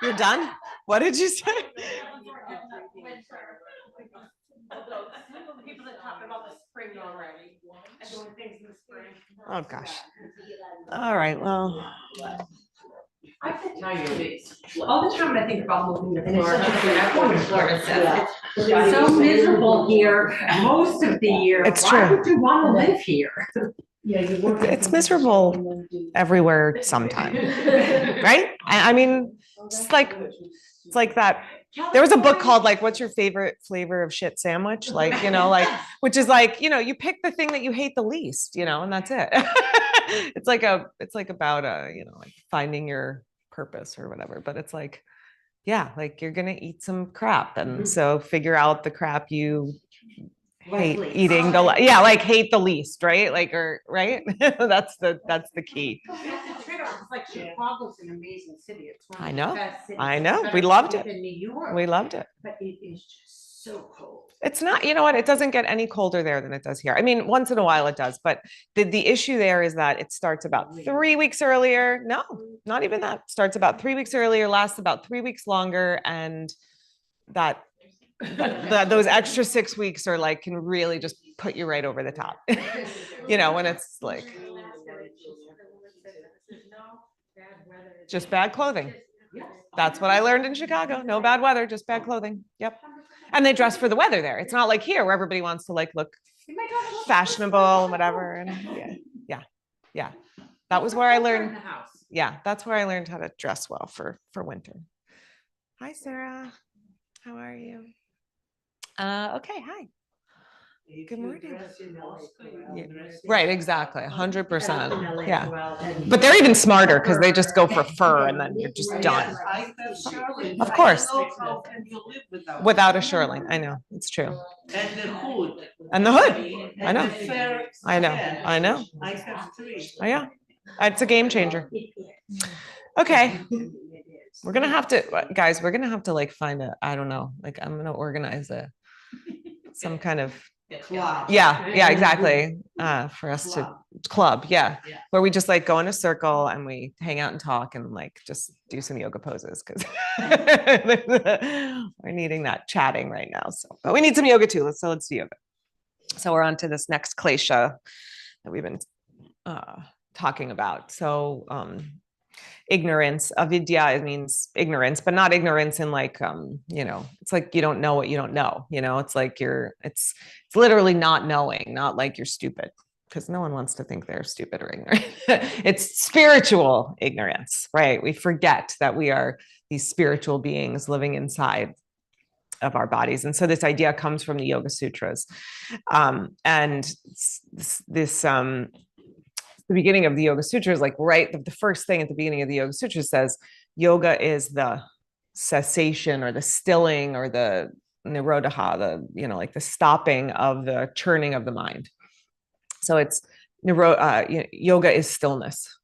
You're done? What did you say? People that talk about the spring already. And doing things in the spring. Oh gosh. All right, well. I can tell you this, all the time when I think about moving to Florida, I'm going to Florida, it's so miserable here most of the year. It's Why true. would you want to live here? Yeah, you work. It's miserable everywhere sometime, right? I mean, it's like that. There was a book called like, what's your favorite flavor of shit sandwich? Like, like, which is like, you pick the thing that you hate the least, and that's it. It's like about like finding your purpose or whatever, but it's like, yeah, like you're going to eat some crap. And so figure out the crap you hate eating like hate the least, right? Like, or right. That's the key. It's like Chicago's an amazing city. It's one of the best cities. I know. We loved it. In New York. We loved it. But it is just so cold. It's not, you know what? It doesn't get any colder there than it does here. I mean, once in a while it does, but the issue there is that it starts about 3 weeks earlier. No, not even that. Starts about 3 weeks earlier, lasts about 3 weeks longer, and those extra 6 weeks are like can really just put you right over the top. When it's like just bad clothing. That's what I learned in Chicago. No bad weather, just bad clothing. Yep. And they dress for the weather there. It's not like here where everybody wants to like look fashionable and whatever. And yeah. That was where I learned. Yeah, that's where I learned how to dress well for winter. Hi, Sarah. How are you? Okay, hi. Good morning. Yeah. Right, exactly. 100%. Yeah. But they're even smarter because they just go for fur and then you're just done. Of course. Without a shearling. I know. It's true. And the hood. And the hood. I know. I know. Oh, yeah. It's a game changer. Okay. We're going to have to, guys, like find I don't know, like I'm going to organize some kind of club. Yeah, exactly. For us to club, where we just like go in a circle and we hang out and talk and like just do some yoga poses because we're needing that chatting right now. So, but we need some yoga too. Let's do yoga. So we're on to this next klesha that we've been talking about. So ignorance. Avidya means ignorance, but not ignorance in like it's like you don't know what you don't know. It's like it's literally not knowing, not like you're stupid, because no one wants to think they're stupid or ignorant. It's spiritual ignorance, right? We forget that we are these spiritual beings living inside of our bodies. And so this idea comes from the Yoga Sutras. And this the beginning of the Yoga Sutras, like right, the first thing at the beginning of the Yoga Sutras says, yoga is the cessation or the stilling or the nirodha, like the stopping of the churning of the mind. So it's yoga is stillness.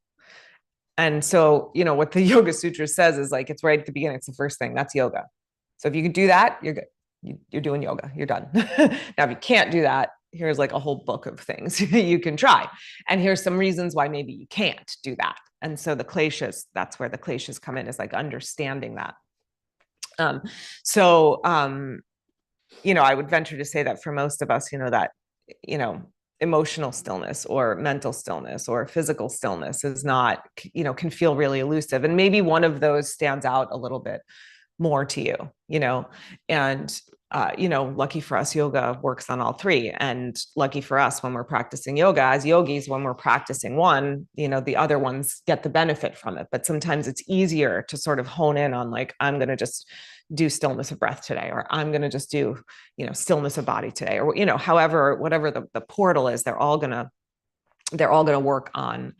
And so, what the Yoga Sutra says is like, it's right at the beginning. It's the first thing. That's yoga. So if you can do that, you're good. You're doing yoga. You're done. Now, if you can't do that, here's like a whole book of things you can try. And here's some reasons why maybe you can't do that. And so the kleshas, that's where the kleshas come in, is like understanding that. I would venture to say that for most of us, that, emotional stillness or mental stillness or physical stillness is not, can feel really elusive. And maybe one of those stands out a little bit more to you, and lucky for us, yoga works on all three. And lucky for us, when we're practicing yoga as yogis, when we're practicing one, the other ones get the benefit from it. But sometimes it's easier to sort of hone in on like, I'm going to just do stillness of breath today, or I'm going to just do, stillness of body today, or, whatever the portal is, they're all going to work on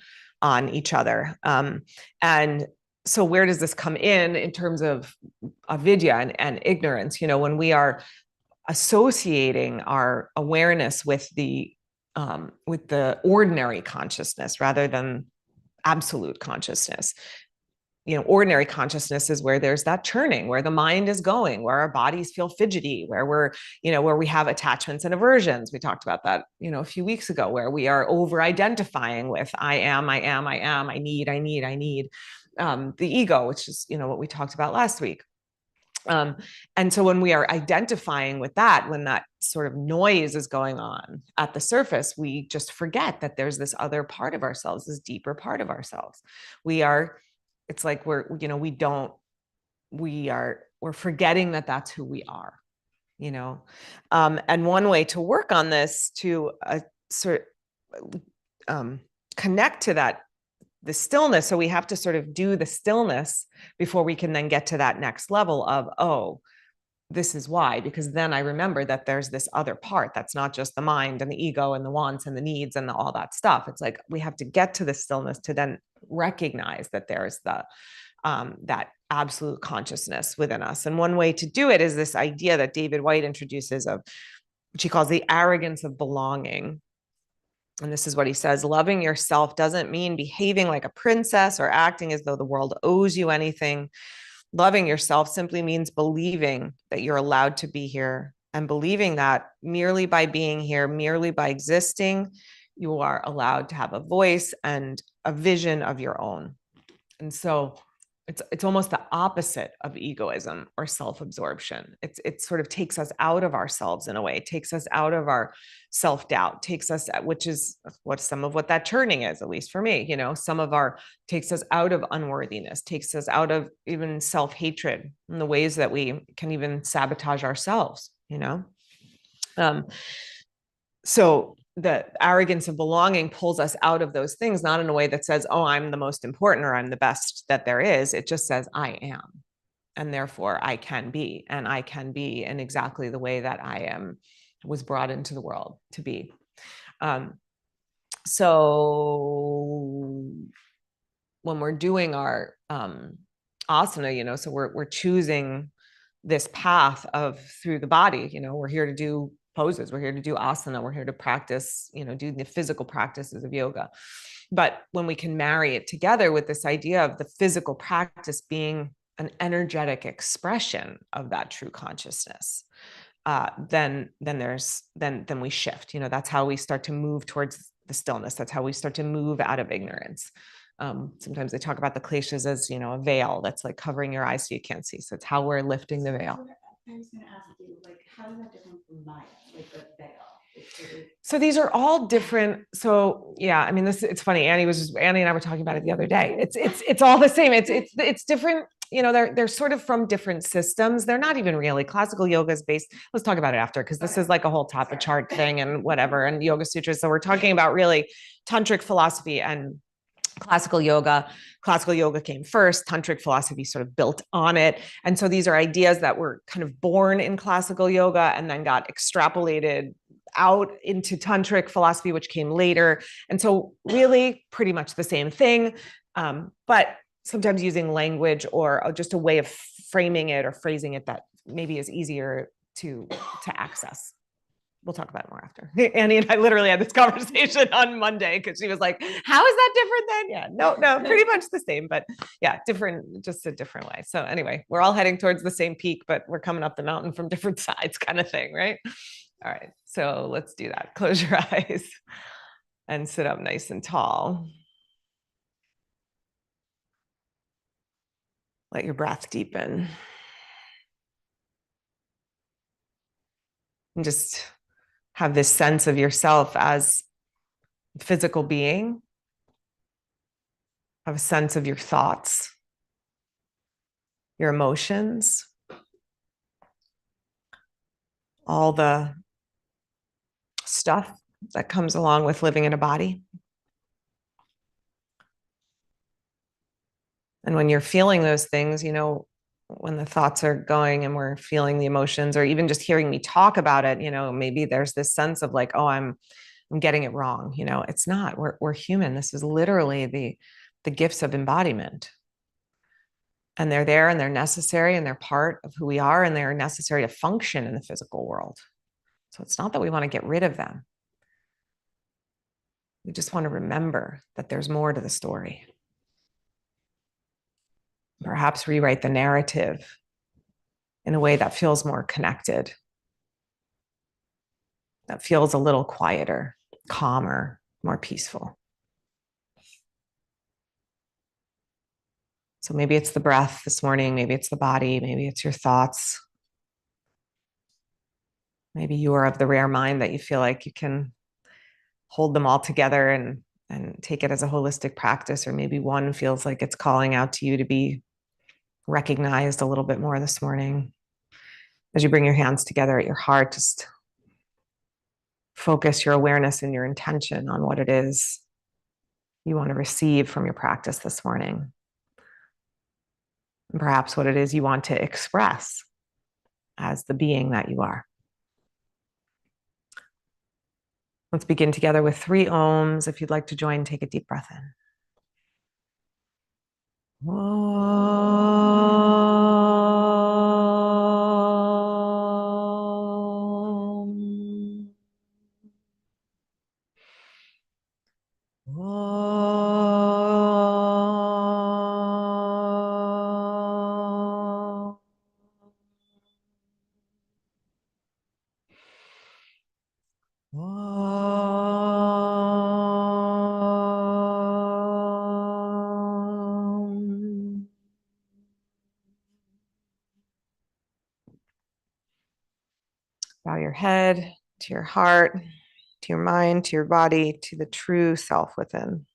each other. And so where does this come in terms of avidya and ignorance? When we are associating our awareness with the ordinary consciousness rather than absolute consciousness, ordinary consciousness is where there's that churning, where the mind is going, where our bodies feel fidgety, where where we have attachments and aversions. We talked about that, a few weeks ago, where we are over identifying with I am, I need. The ego, which is, what we talked about last week. And so when we are identifying with that, when that sort of noise is going on at the surface, we just forget that there's this other part of ourselves, this deeper part of ourselves. It's like we're forgetting that that's who we are, and one way to work on this to connect to that, the stillness. So we have to sort of do the stillness before we can then get to that next level of, oh, this is why, because then I remember that there's this other part that's not just the mind and the ego and the wants and the needs and all that stuff. It's like we have to get to the stillness to then recognize that there's that absolute consciousness within us. And one way to do it is this idea that David White introduces of, which he calls the arrogance of belonging. And this is what he says: loving yourself doesn't mean behaving like a princess or acting as though the world owes you anything. Loving yourself simply means believing that you're allowed to be here, and believing that merely by being here, merely by existing, you are allowed to have a voice and a vision of your own. And so it's almost the opposite of egoism or self-absorption. It sort of takes us out of ourselves in a way, takes us out of our self-doubt, which is some of what that churning is, at least for me, takes us out of unworthiness, takes us out of even self-hatred in the ways that we can even sabotage ourselves, so the arrogance of belonging pulls us out of those things, not in a way that says, oh, I'm the most important or I'm the best that there is. It just says, I am, and therefore I can be, and I can be in exactly the way that was brought into the world to be. So when we're doing our asana, so we're choosing this path through the body, we're here to do poses, we're here to do asana, we're here to practice, do the physical practices of yoga. But when we can marry it together with this idea of the physical practice being an energetic expression of that true consciousness, then we shift. That's how we start to move towards the stillness. That's how we start to move out of ignorance. Sometimes they talk about the kleshas as, a veil that's like covering your eyes so you can't see. So it's how we're lifting the veil. I was going to ask you, how is that different from Maya, the veil? So these are all different. So yeah, I mean, it's funny. Annie and I were talking about it the other day. It's all the same. It's different. They're sort of from different systems. They're not even really. Classical yoga is based. Let's talk about it after, because this is like a whole Tapa chart thing and whatever, and Yoga Sutras. So we're talking about really tantric philosophy and classical yoga. Classical yoga came first. Tantric philosophy sort of built on it. And so these are ideas that were kind of born in classical yoga and then got extrapolated out into tantric philosophy, which came later. And so really pretty much the same thing, but sometimes using language or just a way of framing it or phrasing it that maybe is easier to access. We'll talk about it more after. Annie and I literally had this conversation on Monday because she was like, how is that different then? Yeah, no, pretty much the same, but yeah, different, just a different way. So anyway, we're all heading towards the same peak, but we're coming up the mountain from different sides kind of thing, right? All right, so let's do that. Close your eyes and sit up nice and tall. Let your breath deepen. And just have this sense of yourself as a physical being. Have a sense of your thoughts, your emotions, all the stuff that comes along with living in a body. And when you're feeling those things, when the thoughts are going and we're feeling the emotions, or even just hearing me talk about it, maybe there's this sense of like, oh, I'm getting it wrong. It's not. We're human. This is literally the gifts of embodiment. And they're there and they're necessary and they're part of who we are and they're necessary to function in the physical world. So it's not that we want to get rid of them. We just want to remember that there's more to the story. Perhaps rewrite the narrative in a way that feels more connected, that feels a little quieter, calmer, more peaceful. So maybe it's the breath this morning, maybe it's the body, maybe it's your thoughts. Maybe you are of the rare mind that you feel like you can hold them all together and take it as a holistic practice, or maybe one feels like it's calling out to you to be recognized a little bit more this morning. As you bring your hands together at your heart, just focus your awareness and your intention on what it is you want to receive from your practice this morning. And perhaps what it is you want to express as the being that you are. Let's begin together with 3 ohms. If you'd like to join, take a deep breath in. Om. Om. Om. Bow your head to your heart, to your mind, to your body, to the true self within.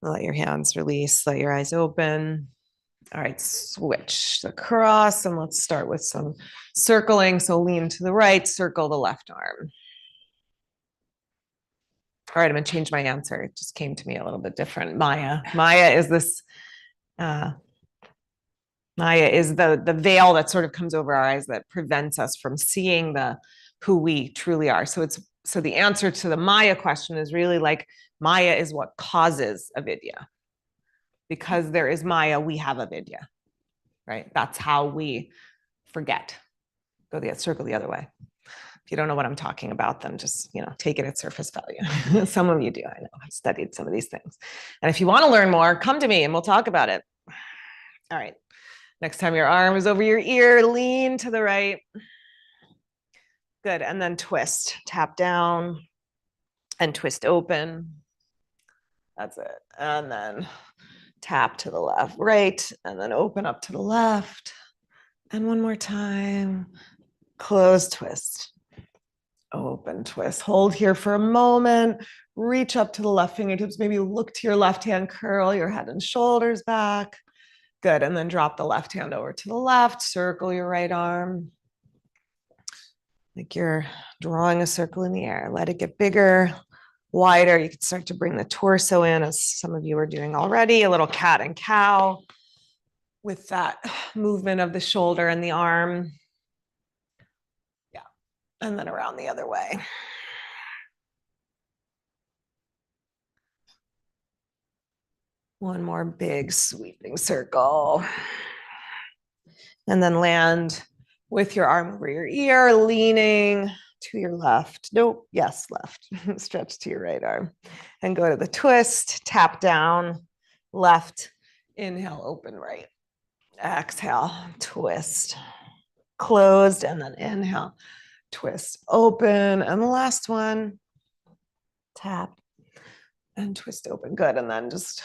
Let your hands release, let your eyes open. All right, switch across, and let's start with some circling. So lean to the right, circle the left arm. All right, I'm gonna change my answer. It just came to me a little bit different. Maya is this, Maya is the veil that sort of comes over our eyes that prevents us from seeing who we truly are. So the answer to the Maya question is really like, Maya is what causes avidya. Because there is Maya, we have avidya, right? That's how we forget. Circle the other way. If you don't know what I'm talking about, then just, take it at surface value. Some of you do, I know, I've studied some of these things. And if you want to learn more, come to me and we'll talk about it. All right. Next time your arm is over your ear, lean to the right. Good, and then twist, tap down and twist open. That's it. And then tap to the left, right, and then open up to the left. And one more time, close, twist, open, twist. Hold here for a moment, reach up to the left fingertips, maybe look to your left hand, curl your head and shoulders back. Good, and then drop the left hand over to the left, circle your right arm. Like you're drawing a circle in the air. Let it get bigger, wider. You can start to bring the torso in, as some of you are doing already, a little cat and cow with that movement of the shoulder and the arm. Yeah, and then around the other way. One more big sweeping circle. And then land with your arm over your ear, leaning to your left. Nope, yes, left. Stretch to your right arm. And go to the twist, tap down, left, inhale, open right. Exhale, twist, closed, and then inhale, twist, open. And the last one, tap and twist open. Good, and then just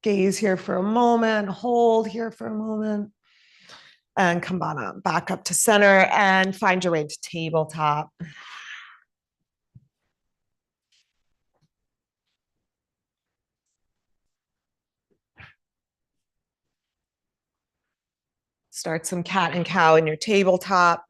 gaze here for a moment, hold here for a moment. And come on up, back up to center and find your way to tabletop. Start some cat and cow in your tabletop.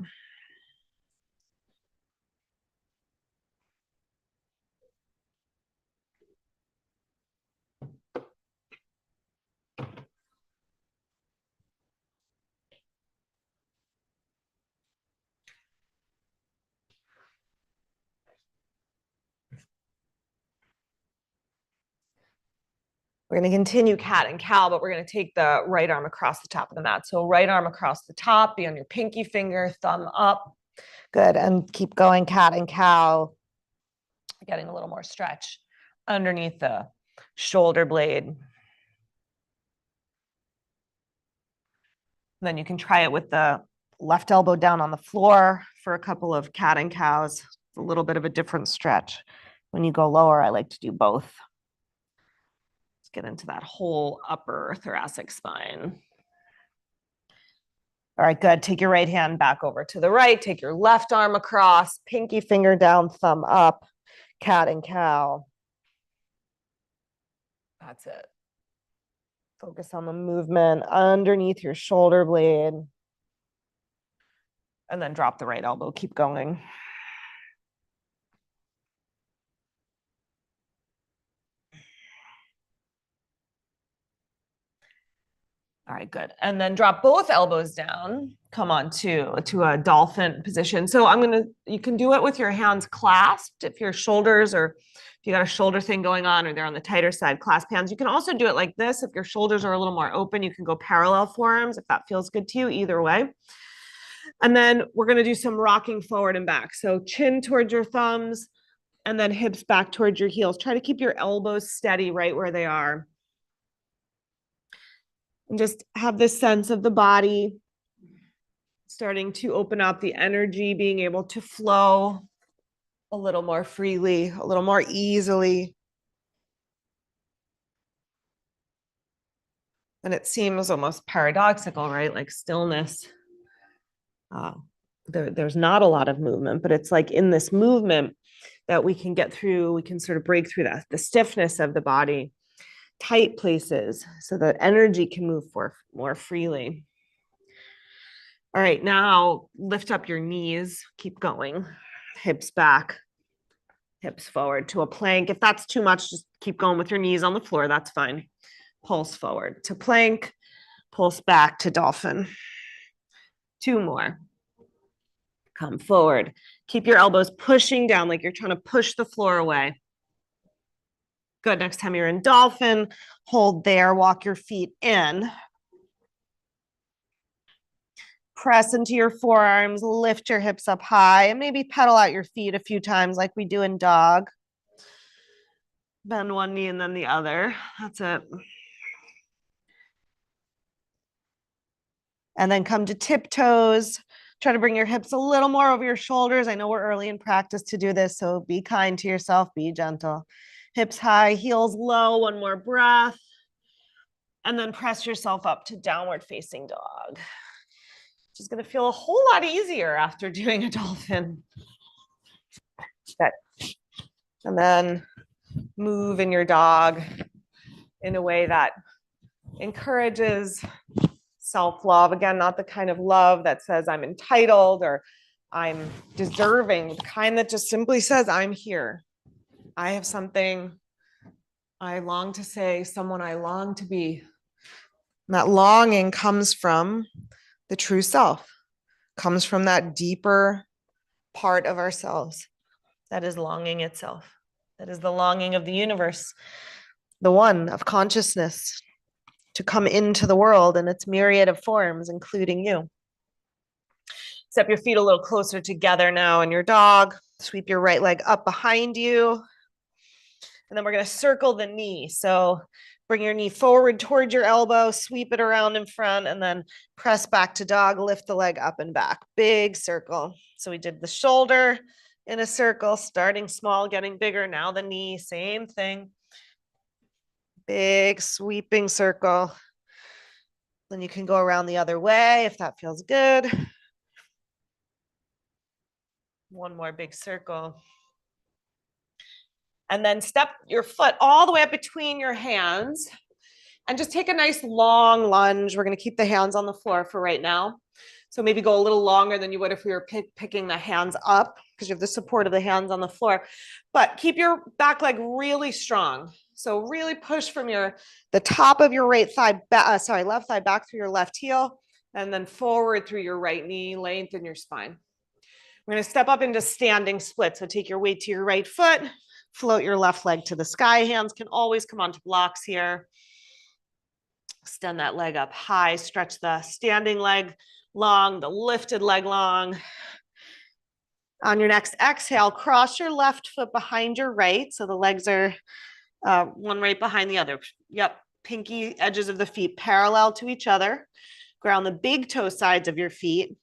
We're going to continue cat and cow, but we're going to take the right arm across the top of the mat. So right arm across the top, be on your pinky finger, thumb up. Good, and keep going cat and cow. Getting a little more stretch underneath the shoulder blade. Then you can try it with the left elbow down on the floor for a couple of cat and cows. A little bit of a different stretch. When you go lower, I like to do both. Let's get into that whole upper thoracic spine. All right, good. Take your right hand back over to the right. Take your left arm across, pinky finger down, thumb up, cat and cow. That's it. Focus on the movement underneath your shoulder blade. And then drop the right elbow. Keep going. All right, good. And then drop both elbows down. Come on to a dolphin position. So you can do it with your hands clasped if your shoulders, or if you got a shoulder thing going on or they're on the tighter side, clasp hands. You can also do it like this. If your shoulders are a little more open, you can go parallel forearms if that feels good to you, either way. And then we're going to do some rocking forward and back. So chin towards your thumbs and then hips back towards your heels. Try to keep your elbows steady right where they are. And just have this sense of the body starting to open up, the energy being able to flow a little more freely, a little more easily. And it seems almost paradoxical, right? Like stillness. There's not a lot of movement, but it's like in this movement that we can get through, we can sort of break through the stiffness of the body, tight places, so that energy can move more freely. All right, now lift up your knees, keep going, hips back, hips forward to a plank. If that's too much, just keep going with your knees on the floor, that's fine. Pulse forward to plank, pulse back to dolphin. 2 more. Come forward. Keep your elbows pushing down like you're trying to push the floor away. Good. Next time you're in dolphin, hold there, walk your feet in. Press into your forearms, lift your hips up high, and maybe pedal out your feet a few times like we do in dog. Bend one knee and then the other. That's it. And then come to tiptoes. Try to bring your hips a little more over your shoulders. I know we're early in practice to do this, so be kind to yourself, be gentle. Hips high, heels low, one more breath. And then press yourself up to downward facing dog. Which is going to feel a whole lot easier after doing a dolphin. Good. And then move in your dog in a way that encourages self-love. Again, not the kind of love that says I'm entitled or I'm deserving, the kind that just simply says I'm here. I have something I long to say, someone I long to be. And that longing comes from the true self, comes from that deeper part of ourselves that is longing itself. That is the longing of the universe, the one of consciousness, to come into the world in its myriad of forms, including you. Step your feet a little closer together now in your dog. Sweep your right leg up behind you. And then we're going to circle the knee. So bring your knee forward towards your elbow, sweep it around in front, and then press back to dog, lift the leg up and back. Big circle. So we did the shoulder in a circle, starting small, getting bigger. Now the knee, same thing. Big sweeping circle. Then you can go around the other way if that feels good. One more big circle. And then step your foot all the way up between your hands and just take a nice long lunge. We're going to keep the hands on the floor for right now. So maybe go a little longer than you would if we were picking the hands up, because you have the support of the hands on the floor. But keep your back leg really strong. So really push from the top of your left thigh back through your left heel, and then forward through your right knee, lengthen your spine. We're going to step up into standing split. So take your weight to your right foot, float your left leg to the sky. Hands can always come onto blocks here. Extend that leg up high, stretch the standing leg long, the lifted leg long. On your next exhale, cross your left foot behind your right. So the legs are one right behind the other. Yep, pinky edges of the feet parallel to each other. Ground the big toe sides of your feet.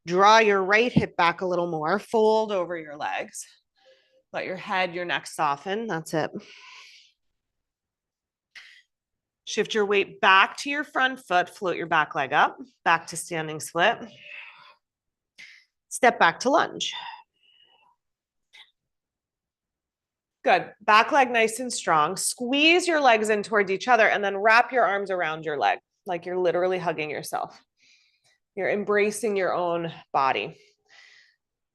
Draw your right hip back a little more. Fold over your legs. Let your head, your neck soften. That's it. Shift your weight back to your front foot. Float your back leg up. Back to standing split. Step back to lunge. Good. Back leg nice and strong. Squeeze your legs in towards each other and then wrap your arms around your leg like you're literally hugging yourself. You're embracing your own body.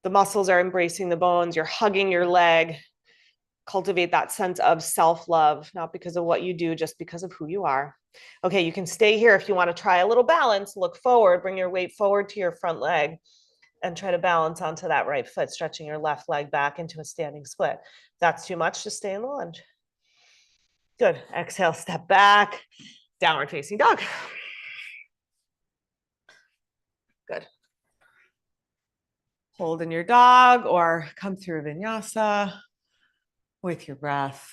The muscles are embracing the bones. You're hugging your leg. Cultivate that sense of self-love, not because of what you do, just because of who you are. Okay, you can stay here if you want to try a little balance. Look forward, bring your weight forward to your front leg and try to balance onto that right foot, stretching your left leg back into a standing split. If that's too much, just stay in the lunge. Good. Exhale, step back, downward facing dog. Good. Hold in your dog or come through vinyasa with your breath.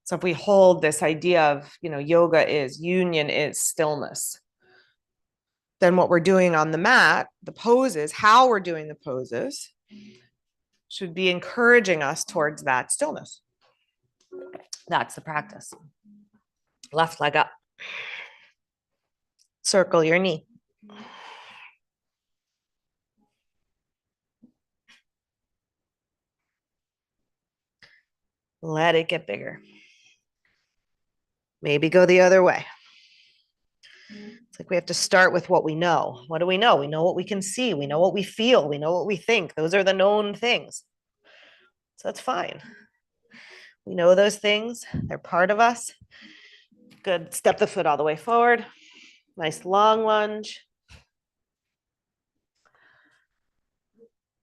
So if we hold this idea of, yoga is union, is stillness, then what we're doing on the mat, the poses, how we're doing the poses should be encouraging us towards that stillness. That's the practice. Left leg up. Circle your knee. Let it get bigger. Maybe go the other way. It's like we have to start with what we know. What do we know? We know what we can see. We know what we feel. We know what we think. Those are the known things. So that's fine. We know those things. They're part of us. Good. Step the foot all the way forward. Nice long lunge.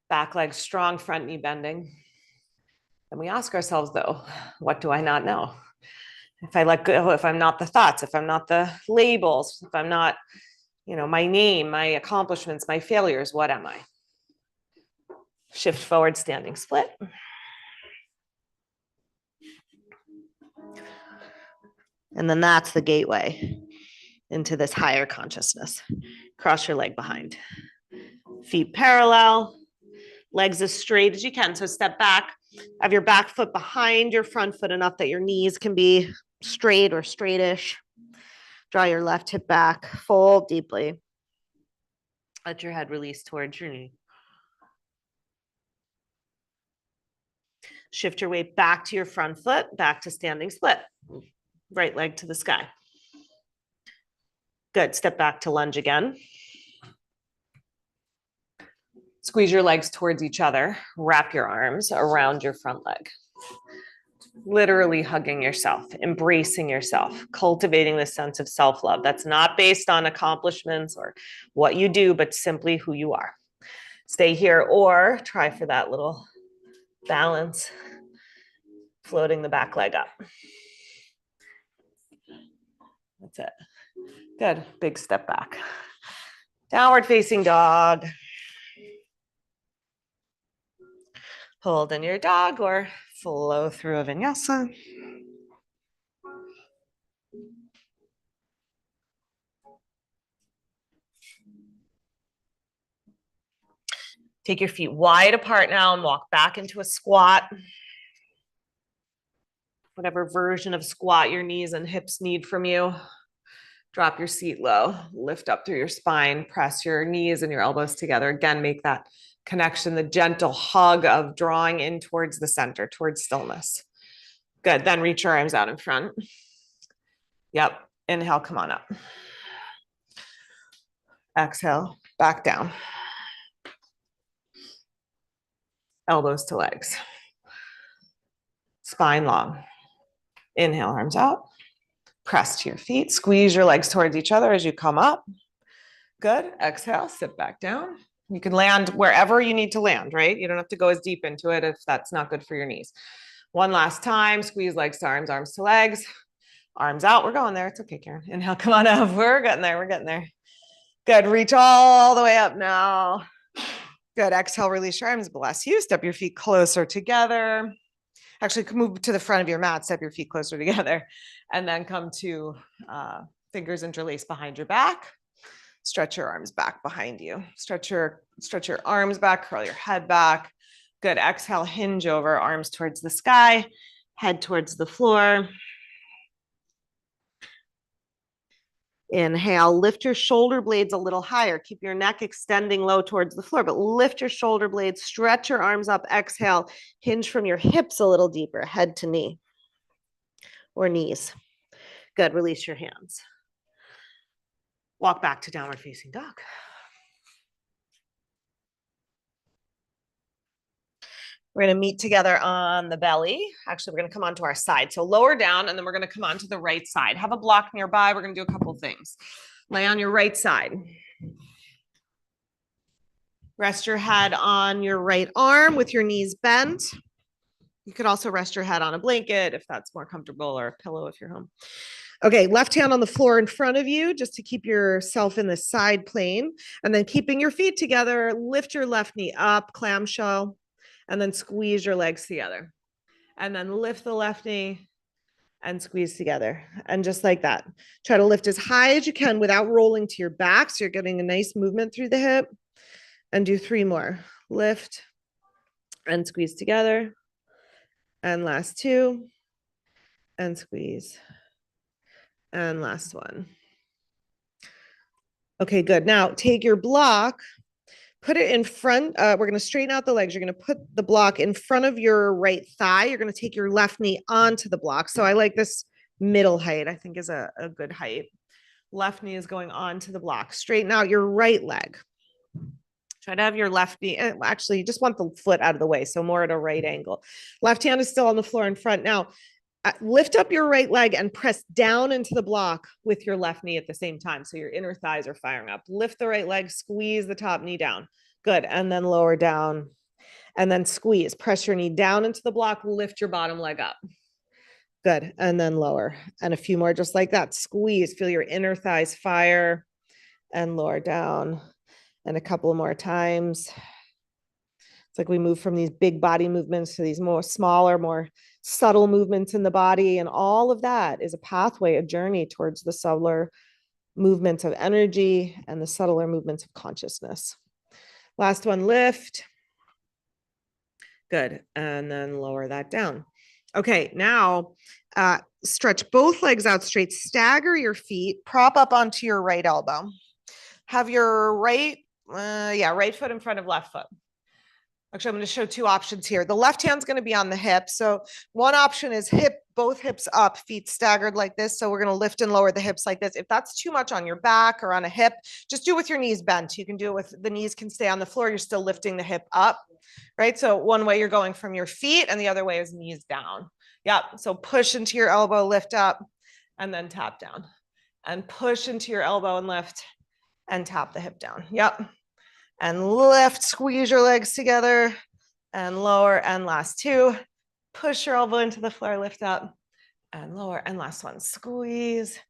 Back leg strong, front knee bending. And we ask ourselves, though, what do I not know? If I let go, if I'm not the thoughts, if I'm not the labels, if I'm not, my name, my accomplishments, my failures, what am I? Shift forward, standing split. And then that's the gateway into this higher consciousness. Cross your leg behind. Feet parallel, legs as straight as you can. So step back, have your back foot behind your front foot enough that your knees can be straight or straightish. Draw your left hip back, fold deeply. Let your head release towards your knee. Shift your weight back to your front foot, back to standing split. Right leg to the sky. Good. Step back to lunge again. Squeeze your legs towards each other. Wrap your arms around your front leg. Literally hugging yourself, embracing yourself, cultivating this sense of self-love that's not based on accomplishments or what you do, but simply who you are. Stay here or try for that little balance, floating the back leg up. That's it. Good. Big step back. Downward facing dog. Hold in your dog or flow through a vinyasa. Take your feet wide apart now and walk back into a squat. Whatever version of squat your knees and hips need from you. Drop your seat low, lift up through your spine, press your knees and your elbows together. Again, make that connection, the gentle hug of drawing in towards the center, towards stillness. Good. Then reach your arms out in front. Yep. Inhale, come on up. Exhale, back down. Elbows to legs. Spine long. Inhale, arms out. Press to your feet. Squeeze your legs towards each other as you come up. Good. Exhale, sit back down. You can land wherever you need to land, right? You don't have to go as deep into it if that's not good for your knees. One last time. Squeeze legs to arms, arms to legs. Arms out. We're going there. It's okay, Karen. Inhale, come on up. We're getting there. We're getting there. Good. Reach all the way up now. Good. Exhale, release your arms. Bless you. Step your feet closer together. Actually, move to the front of your mat, step your feet closer together, and then come to fingers interlace behind your back. Stretch your arms back behind you. Stretch your arms back, curl your head back. Good. Exhale, hinge over, arms towards the sky, head towards the floor. Inhale, lift your shoulder blades a little higher. Keep your neck extending low towards the floor, but lift your shoulder blades, stretch your arms up. Exhale, hinge from your hips a little deeper, head to knee or knees. Good, release your hands. Walk back to downward facing dog. We're going to meet together on the belly. Actually, we're going to come onto our side. So lower down, and then we're going to come onto the right side. Have a block nearby. We're going to do a couple things. Lay on your right side. Rest your head on your right arm with your knees bent. You could also rest your head on a blanket if that's more comfortable, or a pillow if you're home. Okay, left hand on the floor in front of you, just to keep yourself in the side plane. And then keeping your feet together, lift your left knee up, clamshell. And then squeeze your legs together. And then lift the left knee and squeeze together. And just like that, try to lift as high as you can without rolling to your back. So you're getting a nice movement through the hip. And do 3 more. Lift and squeeze together. And last 2. And squeeze. And last 1. Okay, good. Now take your block. Put it in front. We're going to straighten out the legs. You're going to put the block in front of your right thigh. You're going to take your left knee onto the block. So I like this middle height, I think is a good height. Left knee is going onto the block. Straighten out your right leg. Try to have your left knee. Actually, you just want the foot out of the way. So more at a right angle. Left hand is still on the floor in front. Now, lift up your right leg and press down into the block with your left knee at the same time. So your inner thighs are firing up. Lift the right leg, squeeze the top knee down. Good. And then lower down and then squeeze. Press your knee down into the block. Lift your bottom leg up. Good. And then lower. And a few more just like that. Squeeze. Feel your inner thighs fire and lower down. And a couple more times. It's like we move from these big body movements to these more smaller, more subtle movements in the body. And all of that is a pathway, a journey towards the subtler movements of energy and the subtler movements of consciousness. Last one, lift. Good. And then lower that down. Okay, now stretch both legs out straight, stagger your feet, prop up onto your right elbow. Have your right foot in front of left foot. Actually, I'm going to show 2 options here. The left hand's going to be on the hip. So one option is both hips up, feet staggered like this. So we're going to lift and lower the hips like this. If that's too much on your back or on a hip, just do it with your knees bent. You can do it with the knees can stay on the floor. You're still lifting the hip up, right? So one way you're going from your feet and the other way is knees down. Yep. So push into your elbow, lift up, and then tap down. And push into your elbow and lift and tap the hip down. Yep. And lift, squeeze your legs together and lower. And last 2, push your elbow into the floor, lift up and lower. And last one, squeeze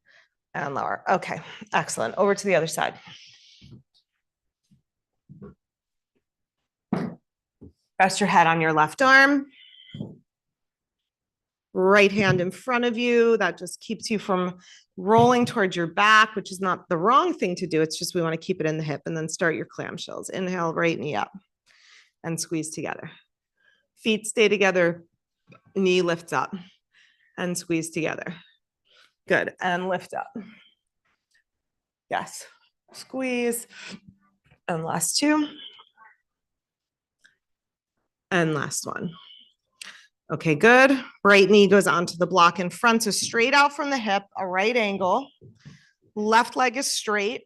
and lower. Okay, excellent. Over to the other side. Rest your head on your left arm. Right hand in front of you. That just keeps you from rolling towards your back, which is not the wrong thing to do. It's just we want to keep it in the hip. And then start your clamshells. Inhale, right knee up and squeeze together. Feet stay together, knee lifts up and squeeze together. Good. And lift up. Yes. Squeeze. And last 2. And last one. Okay, good. Right knee goes onto the block in front. So straight out from the hip, a right angle. Left leg is straight.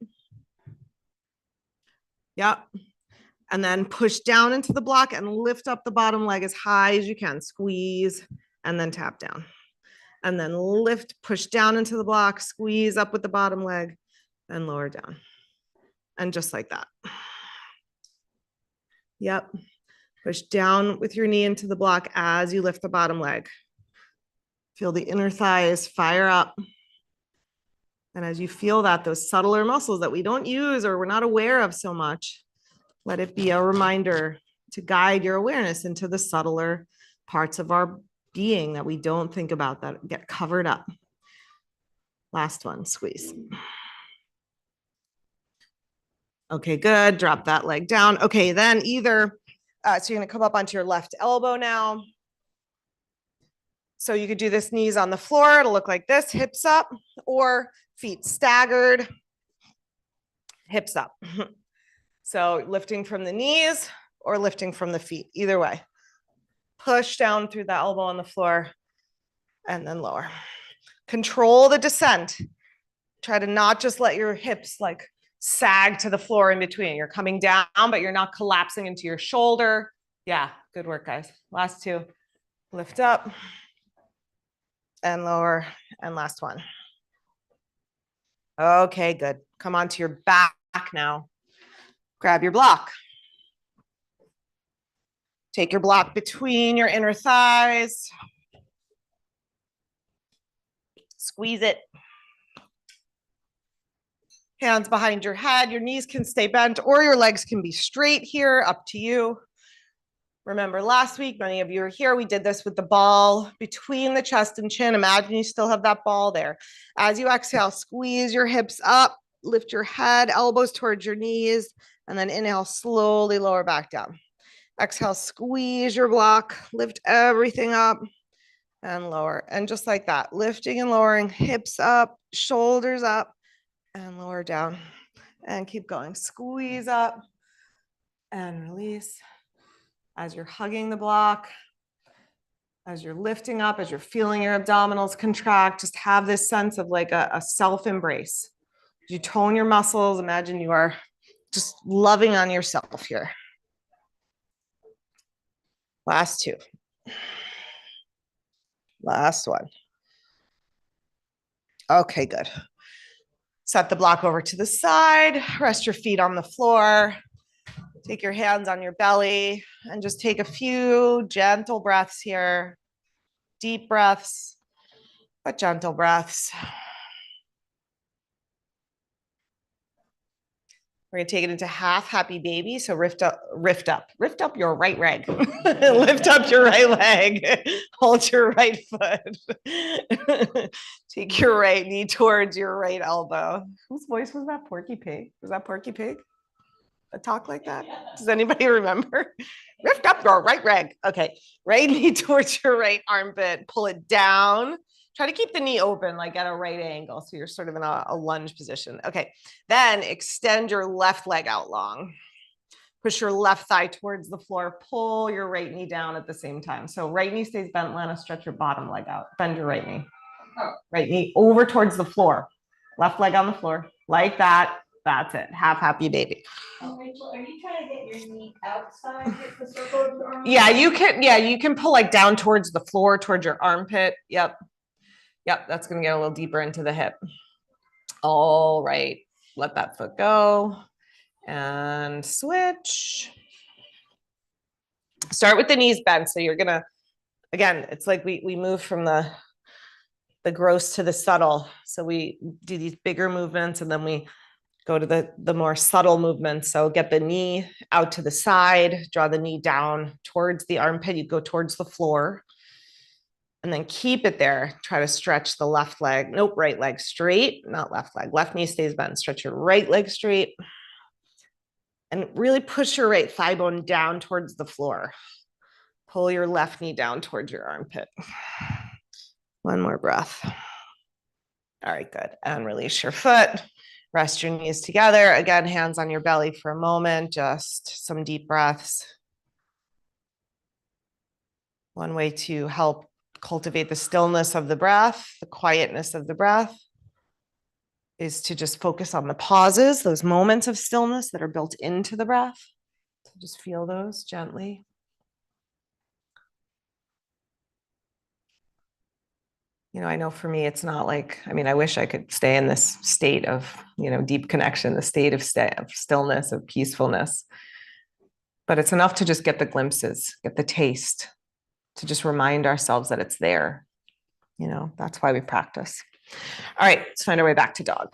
Yep. And then push down into the block and lift up the bottom leg as high as you can. Squeeze and then tap down. And then lift, push down into the block, squeeze up with the bottom leg and lower down. And just like that. Yep. Push down with your knee into the block as you lift the bottom leg. Feel the inner thighs fire up. And as you feel that, those subtler muscles that we don't use or we're not aware of so much, let it be a reminder to guide your awareness into the subtler parts of our being that we don't think about that get covered up. Last one, squeeze. Okay, good. Drop that leg down. Okay, then either, so you're gonna come up onto your left elbow now. So you could do this knees on the floor. It'll look like this, hips up, or feet staggered, hips up. So lifting from the knees or lifting from the feet, either way. Push down through the elbow on the floor and then lower. Control the descent. Try to not just let your hips like sag to the floor in between. You're coming down, but you're not collapsing into your shoulder. Yeah, good work, guys. Last two. Lift up and lower, and last one. Okay, good. Come onto your back now. Grab your block. Take your block between your inner thighs. Squeeze it. Hands behind your head. Your knees can stay bent or your legs can be straight here, up to you. Remember last week, many of you are here. We did this with the ball between the chest and chin. Imagine you still have that ball there. As you exhale, squeeze your hips up, lift your head, elbows towards your knees, and then inhale, slowly lower back down. Exhale, squeeze your block, lift everything up and lower. And just like that, lifting and lowering, hips up, shoulders up, and lower down. And keep going. Squeeze up and release. As you're hugging the block, as you're lifting up, as you're feeling your abdominals contract, just have this sense of like a self-embrace. You tone your muscles. Imagine you are just loving on yourself here. Last two. Last one. Okay, good. Set the block over to the side. Rest your feet on the floor. Take your hands on your belly and just take a few gentle breaths here. Deep breaths, but gentle breaths. We're gonna take it into half happy baby. So lift up your right leg. Lift up your right leg. Hold your right foot. Take your right knee towards your right elbow. Whose voice was that? Porky Pig? Was that Porky Pig? A talk like that? Does anybody remember? Lift up your right leg. Okay, right knee towards your right armpit. Pull it down. Try to keep the knee open, like at a right angle. So you're sort of in a lunge position. Okay, then extend your left leg out long. Push your left thigh towards the floor. Pull your right knee down at the same time. So right knee stays bent, Lana, stretch your bottom leg out. Bend your right knee. Right knee over towards the floor. Left leg on the floor, like that. That's it. Half happy baby. Rachel, are you trying to get your knee outside the circle of your arm? Yeah, you can. Yeah, you can pull like down towards the floor, towards your armpit. Yep. Yep, that's going to get a little deeper into the hip. All right. Let that foot go and switch. Start with the knees bent. So you're going to, again, it's like we move from the gross to the subtle. So we do these bigger movements and then we go to the more subtle movements. So get the knee out to the side, draw the knee down towards the armpit. You go towards the floor. And then keep it there. Try to stretch the left leg. Nope, right leg straight, not left leg. Left knee stays bent. Stretch your right leg straight. And really push your right thigh bone down towards the floor. Pull your left knee down towards your armpit. One more breath. All right, good. And release your foot. Rest your knees together. Again, hands on your belly for a moment. Just some deep breaths. One way to help cultivate the stillness of the breath, the quietness of the breath, is to just focus on the pauses, those moments of stillness that are built into the breath. So just feel those gently. You know, I know for me, it's not like, I mean, I wish I could stay in this state of, you know, deep connection, the state of stillness, of peacefulness. But it's enough to just get the glimpses, get the taste, to just remind ourselves that it's there. You know, that's why we practice. All right, let's find our way back to dog.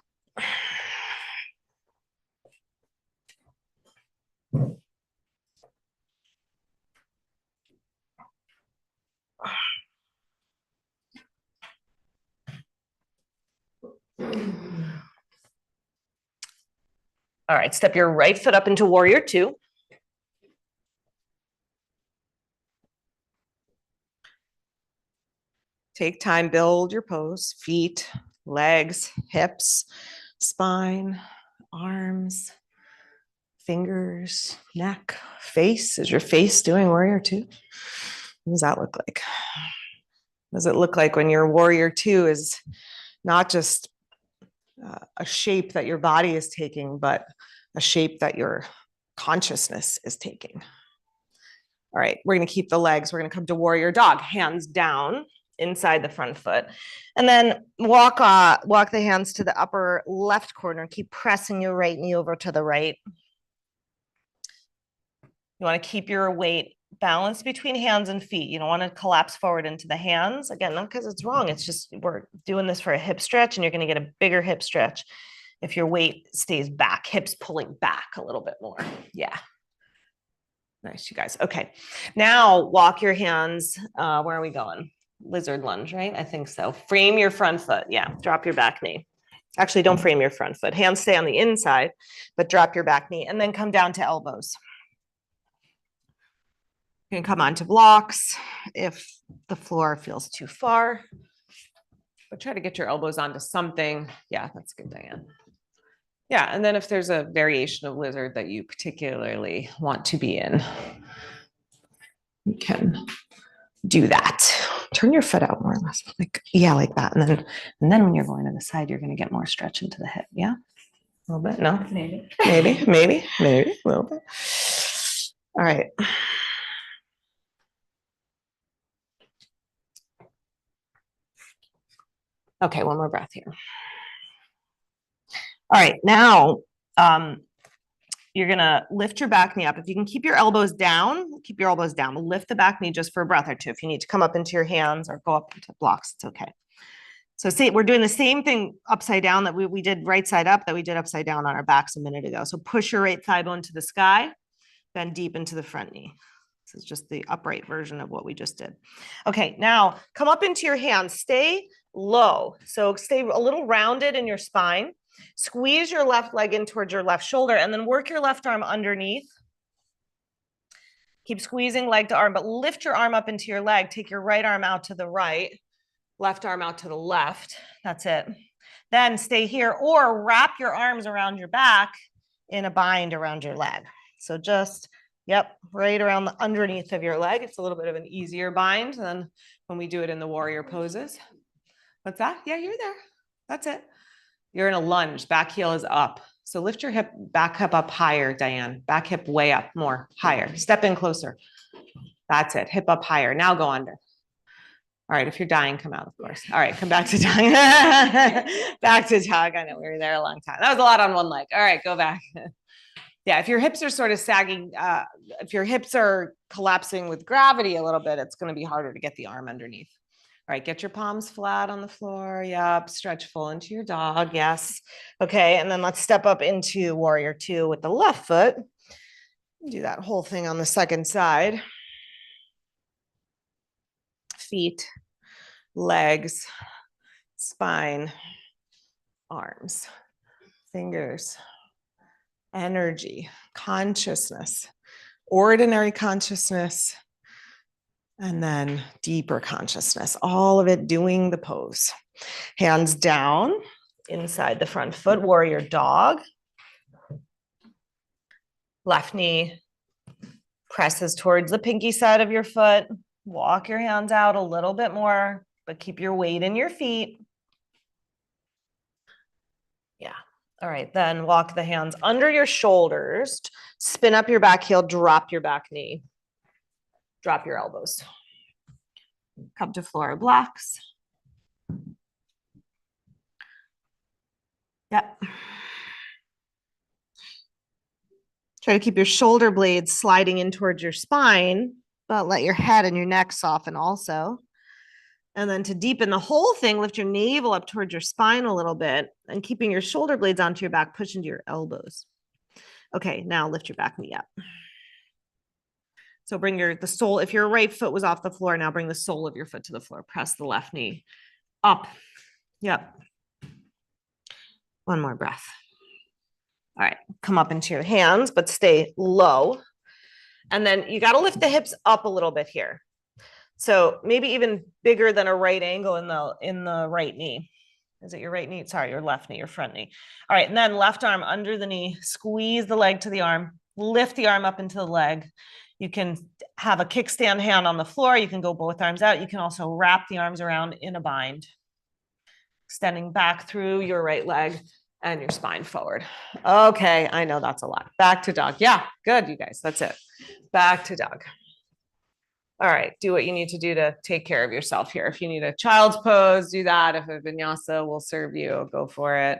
All right, step your right foot up into warrior two. Take time, build your pose, feet, legs, hips, spine, arms, fingers, neck, face. Is your face doing warrior two? What does that look like? Does it look like when your warrior two is not just a shape that your body is taking, but a shape that your consciousness is taking? All right, we're going to keep the legs. We're going to come to warrior dog, hands down inside the front foot. And then walk the hands to the upper left corner. Keep pressing your right knee over to the right. You want to keep your weight balanced between hands and feet. You don't want to collapse forward into the hands. Again, not because it's wrong. It's just we're doing this for a hip stretch, and you're going to get a bigger hip stretch if your weight stays back, hips pulling back a little bit more. Yeah. Nice, you guys. Okay. Now walk your hands. Where are we going? Lizard lunge, right? I think so. Frame your front foot. Yeah. Drop your back knee. Actually, don't frame your front foot. Hands stay on the inside, but drop your back knee and then come down to elbows. You can come onto blocks if the floor feels too far, but try to get your elbows onto something. Yeah, that's good, Diane. Yeah, and then if there's a variation of lizard that you particularly want to be in, you can do that. Turn your foot out more or less, like like that. And then when you're going to the side, you're going to get more stretch into the hip. Yeah, a little bit. No, maybe a little bit. All right. Okay, one more breath here. All right, now you're gonna lift your back knee up. If you can keep your elbows down, keep your elbows down. Lift the back knee just for a breath or two. If you need to come up into your hands or go up into blocks, it's okay. So see, we're doing the same thing upside down that we did right side up that we did upside down on our backs a minute ago. So push your right thigh bone to the sky, bend deep into the front knee. This is just the upright version of what we just did. Okay, now come up into your hands. Stay low. So stay a little rounded in your spine. Squeeze your left leg in towards your left shoulder and then work your left arm underneath. Keep squeezing leg to arm, but lift your arm up into your leg. Take your right arm out to the right, left arm out to the left. That's it. Then stay here or wrap your arms around your back in a bind around your leg. So just, right around the underneath of your leg. It's a little bit of an easier bind than when we do it in the warrior poses. What's that? Yeah, you're there. That's it. You're in a lunge, back heel is up. So lift your back hip up higher, Diane. Back hip way up, more, higher. Step in closer. That's it, hip up higher. Now go under. All right, if you're dying, come out, of course. All right, come back to dog. Back to dog. I know we were there a long time. That was a lot on one leg. All right, go back. Yeah, if your hips are sort of sagging, if your hips are collapsing with gravity a little bit, it's going to be harder to get the arm underneath. All right, get your palms flat on the floor. Yep, stretch full into your dog. Yes. Okay, and then let's step up into warrior two with the left foot. Do that whole thing on the second side. Feet, legs, spine, arms, fingers, energy, consciousness, ordinary consciousness, and then deeper consciousness, all of it doing the pose. Hands down inside the front foot, warrior dog. Left knee presses towards the pinky side of your foot. Walk your hands out a little bit more, but keep your weight in your feet. Yeah. All right, then walk the hands under your shoulders, spin up your back heel, drop your back knee. Drop your elbows. Come to floor blocks. Yep. Try to keep your shoulder blades sliding in towards your spine, but let your head and your neck soften also. And then to deepen the whole thing, lift your navel up towards your spine a little bit and keeping your shoulder blades onto your back, push into your elbows. Okay, now lift your back knee up. So bring the sole, if your right foot was off the floor, now bring the sole of your foot to the floor. Press the left knee up. Yep. One more breath. All right, come up into your hands, but stay low. And then you got to lift the hips up a little bit here. So maybe even bigger than a right angle in the right knee. Is it your right knee? Sorry, your left knee, your front knee. All right, and then left arm under the knee, squeeze the leg to the arm, lift the arm up into the leg. You can have a kickstand hand on the floor. You can go both arms out. You can also wrap the arms around in a bind, extending back through your right leg and your spine forward. Okay, I know that's a lot. Back to dog. Yeah, good, you guys. That's it. Back to dog. All right, do what you need to do to take care of yourself here. If you need a child's pose, do that. If a vinyasa will serve you, go for it.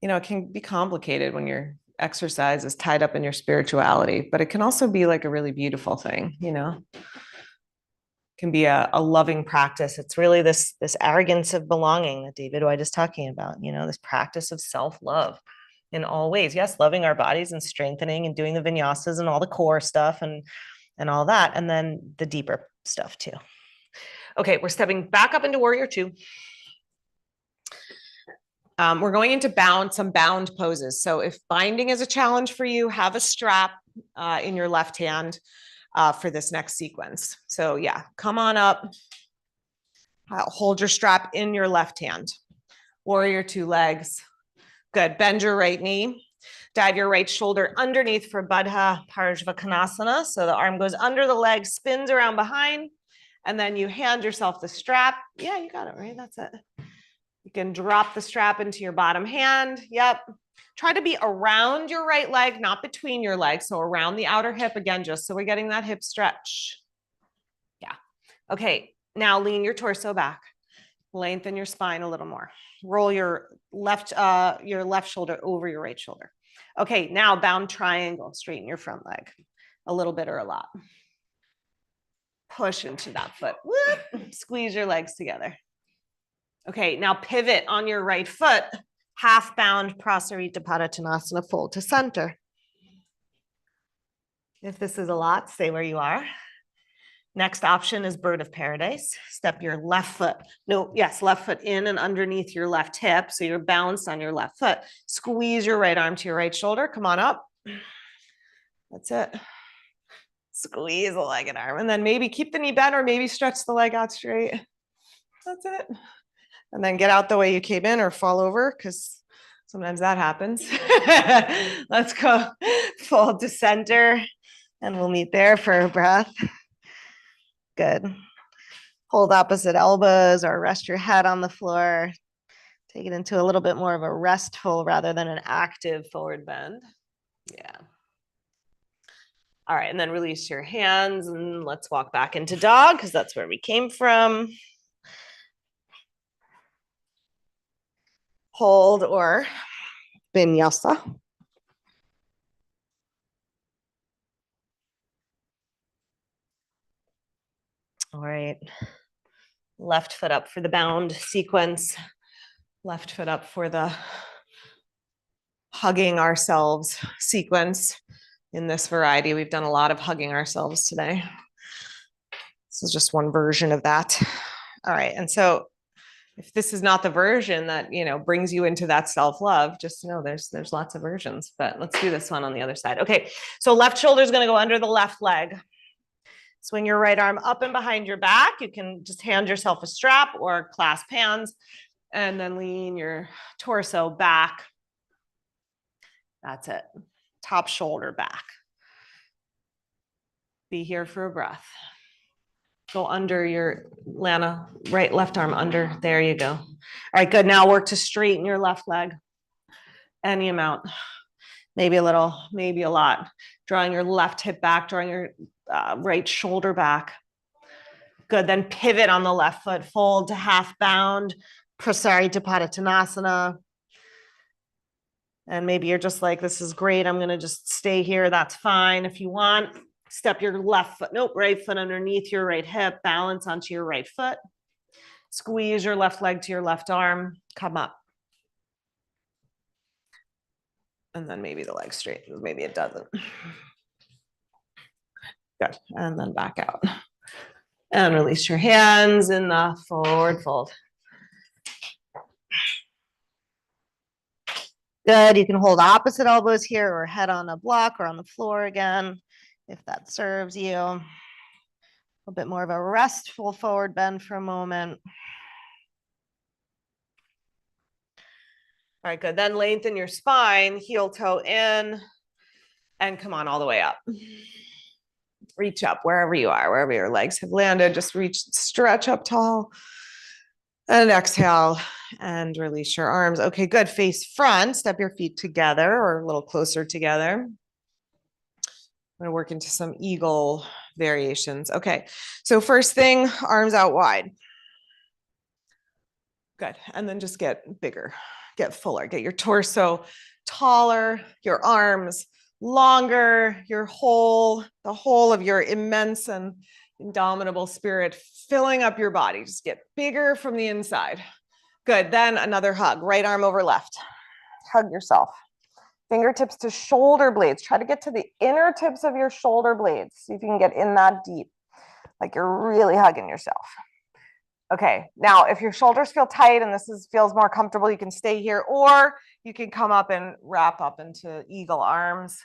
You know, it can be complicated when your exercise is tied up in your spirituality, but it can also be like a really beautiful thing, you know? Can be a loving practice. It's really this arrogance of belonging that David White is talking about, you know, this practice of self-love in all ways. Yes, loving our bodies and strengthening and doing the vinyasas and all the core stuff and all that, and then the deeper stuff too. Okay, we're stepping back up into warrior two. We're going into some bound poses. So if binding is a challenge for you, have a strap in your left hand for this next sequence. So yeah, come on up, hold your strap in your left hand, warrior two legs. Good, bend your right knee, dive your right shoulder underneath for Baddha Parshvakonasana. So the arm goes under the leg, spins around behind, and then you hand yourself the strap. Yeah, you got it, right? That's it. You can drop the strap into your bottom hand. Yep. Try to be around your right leg, not between your legs. So around the outer hip again, just so we're getting that hip stretch. Yeah. Okay. Now lean your torso back. Lengthen your spine a little more. Roll your left shoulder over your right shoulder. Okay. Now bound triangle. Straighten your front leg a little bit or a lot. Push into that foot. Whoop. Squeeze your legs together. Okay, now pivot on your right foot, half bound Prasarita Padottanasana, fold to center. If this is a lot, stay where you are. Next option is bird of paradise. Step your left foot. Left foot in and underneath your left hip. So you're balanced on your left foot. Squeeze your right arm to your right shoulder. Come on up. That's it. Squeeze the leg and arm. And then maybe keep the knee bent or maybe stretch the leg out straight. That's it. And then get out the way you came in or fall over because sometimes that happens. Let's go fold to center and we'll meet there for a breath. Good. Hold opposite elbows or rest your head on the floor. Take it into a little bit more of a restful rather than an active forward bend. Yeah. All right, and then release your hands and let's walk back into dog because that's where we came from. Hold or vinyasa. All right. Left foot up for the bound sequence. Left foot up for the hugging ourselves sequence. In this variety, we've done a lot of hugging ourselves today. This is just one version of that. All right. And so if this is not the version that, you know, brings you into that self-love, just know there's lots of versions, but let's do this one on the other side. Okay. So left shoulder is going to go under the left leg. Swing your right arm up and behind your back. You can just hand yourself a strap or clasp hands and then lean your torso back. That's it. Top shoulder back. Be here for a breath. Go under your Lana, left arm under. There you go. All right, good. Now work to straighten your left leg. Any amount. Maybe a little, maybe a lot. Drawing your left hip back, drawing your right shoulder back. Good. Then pivot on the left foot. Fold to half bound. Prasarita Padottanasana. And maybe you're just like, this is great. I'm going to just stay here. That's fine. If you want, step your left foot, right foot underneath your right hip, balance onto your right foot. Squeeze your left leg to your left arm, come up. And then maybe the leg straight, maybe it doesn't. Good. And then back out. And release your hands in the forward fold. Good. You can hold opposite elbows here or head on a block or on the floor again, if that serves you. A little bit more of a restful forward bend for a moment. All right, good. Then lengthen your spine, heel toe in, and come on all the way up. Reach up wherever you are, wherever your legs have landed. Just reach, stretch up tall. And exhale and release your arms. Okay, good. Face front, step your feet together or a little closer together. I'm going to work into some eagle variations. Okay, so first thing, arms out wide. Good. And then just get bigger, get fuller, get your torso taller, your arms longer, the whole of your immense and indomitable spirit filling up your body. Just get bigger from the inside. Good. Then another hug, right arm over left. Hug yourself. Fingertips to shoulder blades. Try to get to the inner tips of your shoulder blades. See if you can get in that deep, like you're really hugging yourself. Okay, now if your shoulders feel tight and feels more comfortable, you can stay here, or you can come up and wrap up into eagle arms.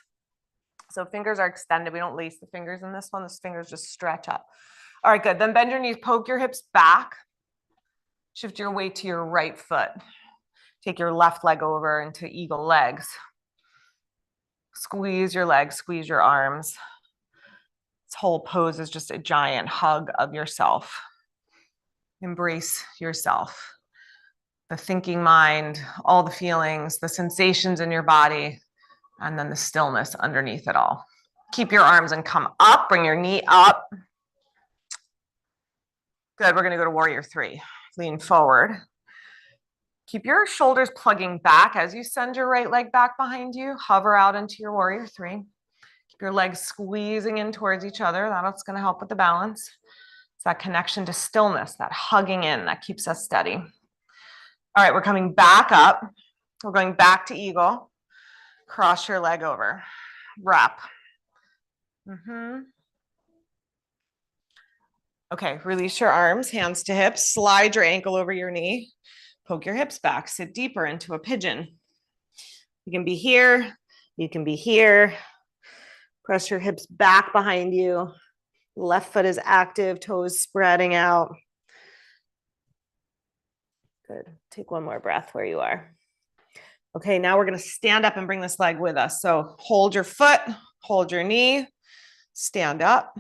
So fingers are extended. We don't lace the fingers in this one. The fingers just stretch up. All right, good. Then bend your knees, poke your hips back. Shift your weight to your right foot. Take your left leg over into eagle legs. Squeeze your legs, squeeze your arms. This whole pose is just a giant hug of yourself. Embrace yourself. The thinking mind, all the feelings, the sensations in your body, and then the stillness underneath it all. Keep your arms and come up, bring your knee up. Good, we're gonna go to warrior three. Lean forward. Keep your shoulders plugging back as you send your right leg back behind you. Hover out into your warrior three. Keep your legs squeezing in towards each other. That's gonna help with the balance. It's that connection to stillness, that hugging in that keeps us steady. All right, we're coming back up. We're going back to eagle. Cross your leg over. Wrap. Okay, release your arms, hands to hips. Slide your ankle over your knee. Poke your hips back. Sit deeper into a pigeon. You can be here. You can be here. Press your hips back behind you. Left foot is active, toes spreading out. Good. Take one more breath where you are. Okay, now we're going to stand up and bring this leg with us. So hold your foot, hold your knee, stand up.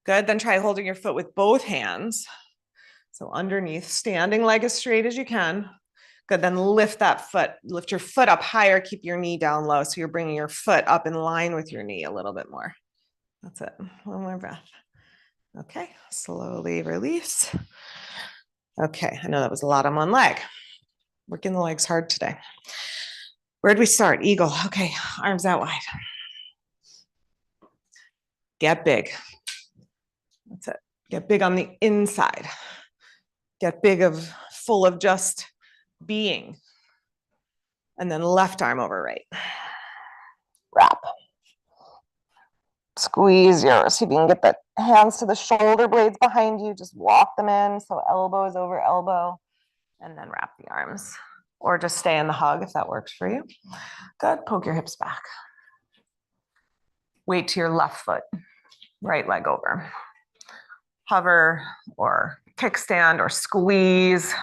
Good. Then try holding your foot with both hands. So underneath, standing leg as straight as you can. Good. Then lift that foot, lift your foot up higher, keep your knee down low. So you're bringing your foot up in line with your knee a little bit more. That's it. One more breath. Okay. Slowly release. Okay. I know that was a lot on one leg. Working the legs hard today. Where'd we start? Eagle. Okay. Arms out wide. Get big. That's it. Get big on the inside. Get big full of just being. And then left arm over right. Wrap. Squeeze yours. See if you can get the hands to the shoulder blades behind you. Just walk them in. So elbow is over elbow. And then wrap the arms. Or just stay in the hug if that works for you. Good. Poke your hips back. Weight to your left foot. Right leg over. Hover or kickstand or squeeze.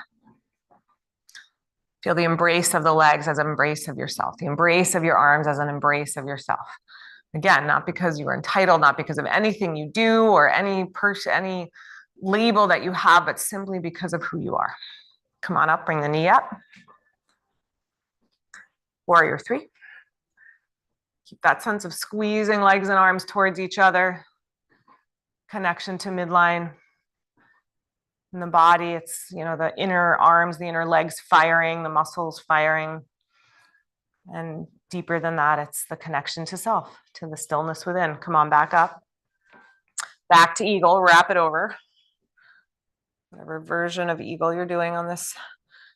Feel the embrace of the legs as an embrace of yourself. The embrace of your arms as an embrace of yourself. Again, not because you are entitled, not because of anything you do or any label that you have, but simply because of who you are. Come on up, bring the knee up. Warrior three. Keep that sense of squeezing legs and arms towards each other. Connection to midline. In the body, it's, the inner arms, the inner legs firing, the muscles firing. And deeper than that, it's the connection to self, to the stillness within. Come on, back up. Back to eagle, wrap it over. Whatever version of eagle you're doing on this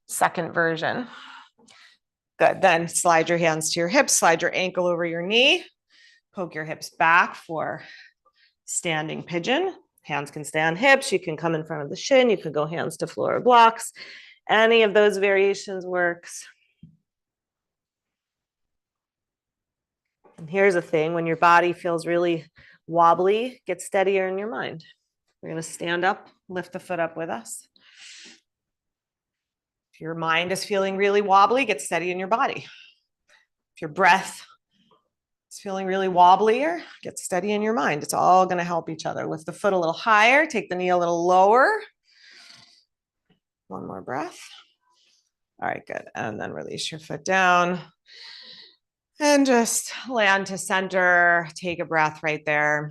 second version. Good, then slide your hands to your hips, slide your ankle over your knee. Poke your hips back for standing pigeon. Hands can stay on hips. You can come in front of the shin. You could go hands to floor or blocks. Any of those variations works. And here's the thing, when your body feels really wobbly, get steadier in your mind. We're going to stand up, lift the foot up with us. If your mind is feeling really wobbly, get steady in your body. If your breath is feeling really wobblier, get steady in your mind. It's all going to help each other. Lift the foot a little higher, take the knee a little lower. One more breath. All right, good. And then release your foot down. And just land to center. Take a breath right there.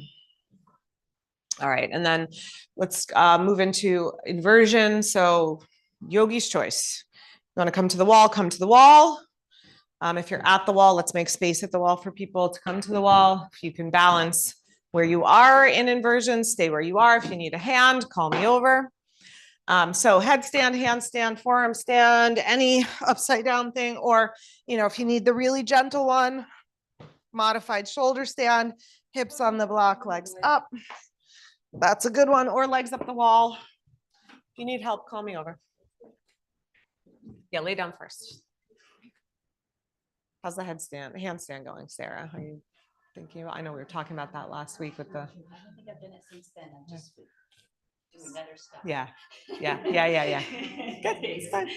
All right, and then let's move into inversion. So yogi's choice. You want to come to the wall, come to the wall. If you're at the wall, let's make space at the wall for people to come to the wall. If you can balance where you are in inversion, stay where you are. If you need a hand, call me over. So headstand, handstand, forearm stand, any upside down thing, or, if you need the really gentle one, modified shoulder stand, hips on the block, legs up. That's a good one, or legs up the wall. If you need help, call me over. Yeah, lay down first. How's the handstand going, Sarah? Are you thinking about, I know we were talking about that last week with the. I don't think I've done it since then. I'm just doing other stuff. Yeah. Good. It's fine.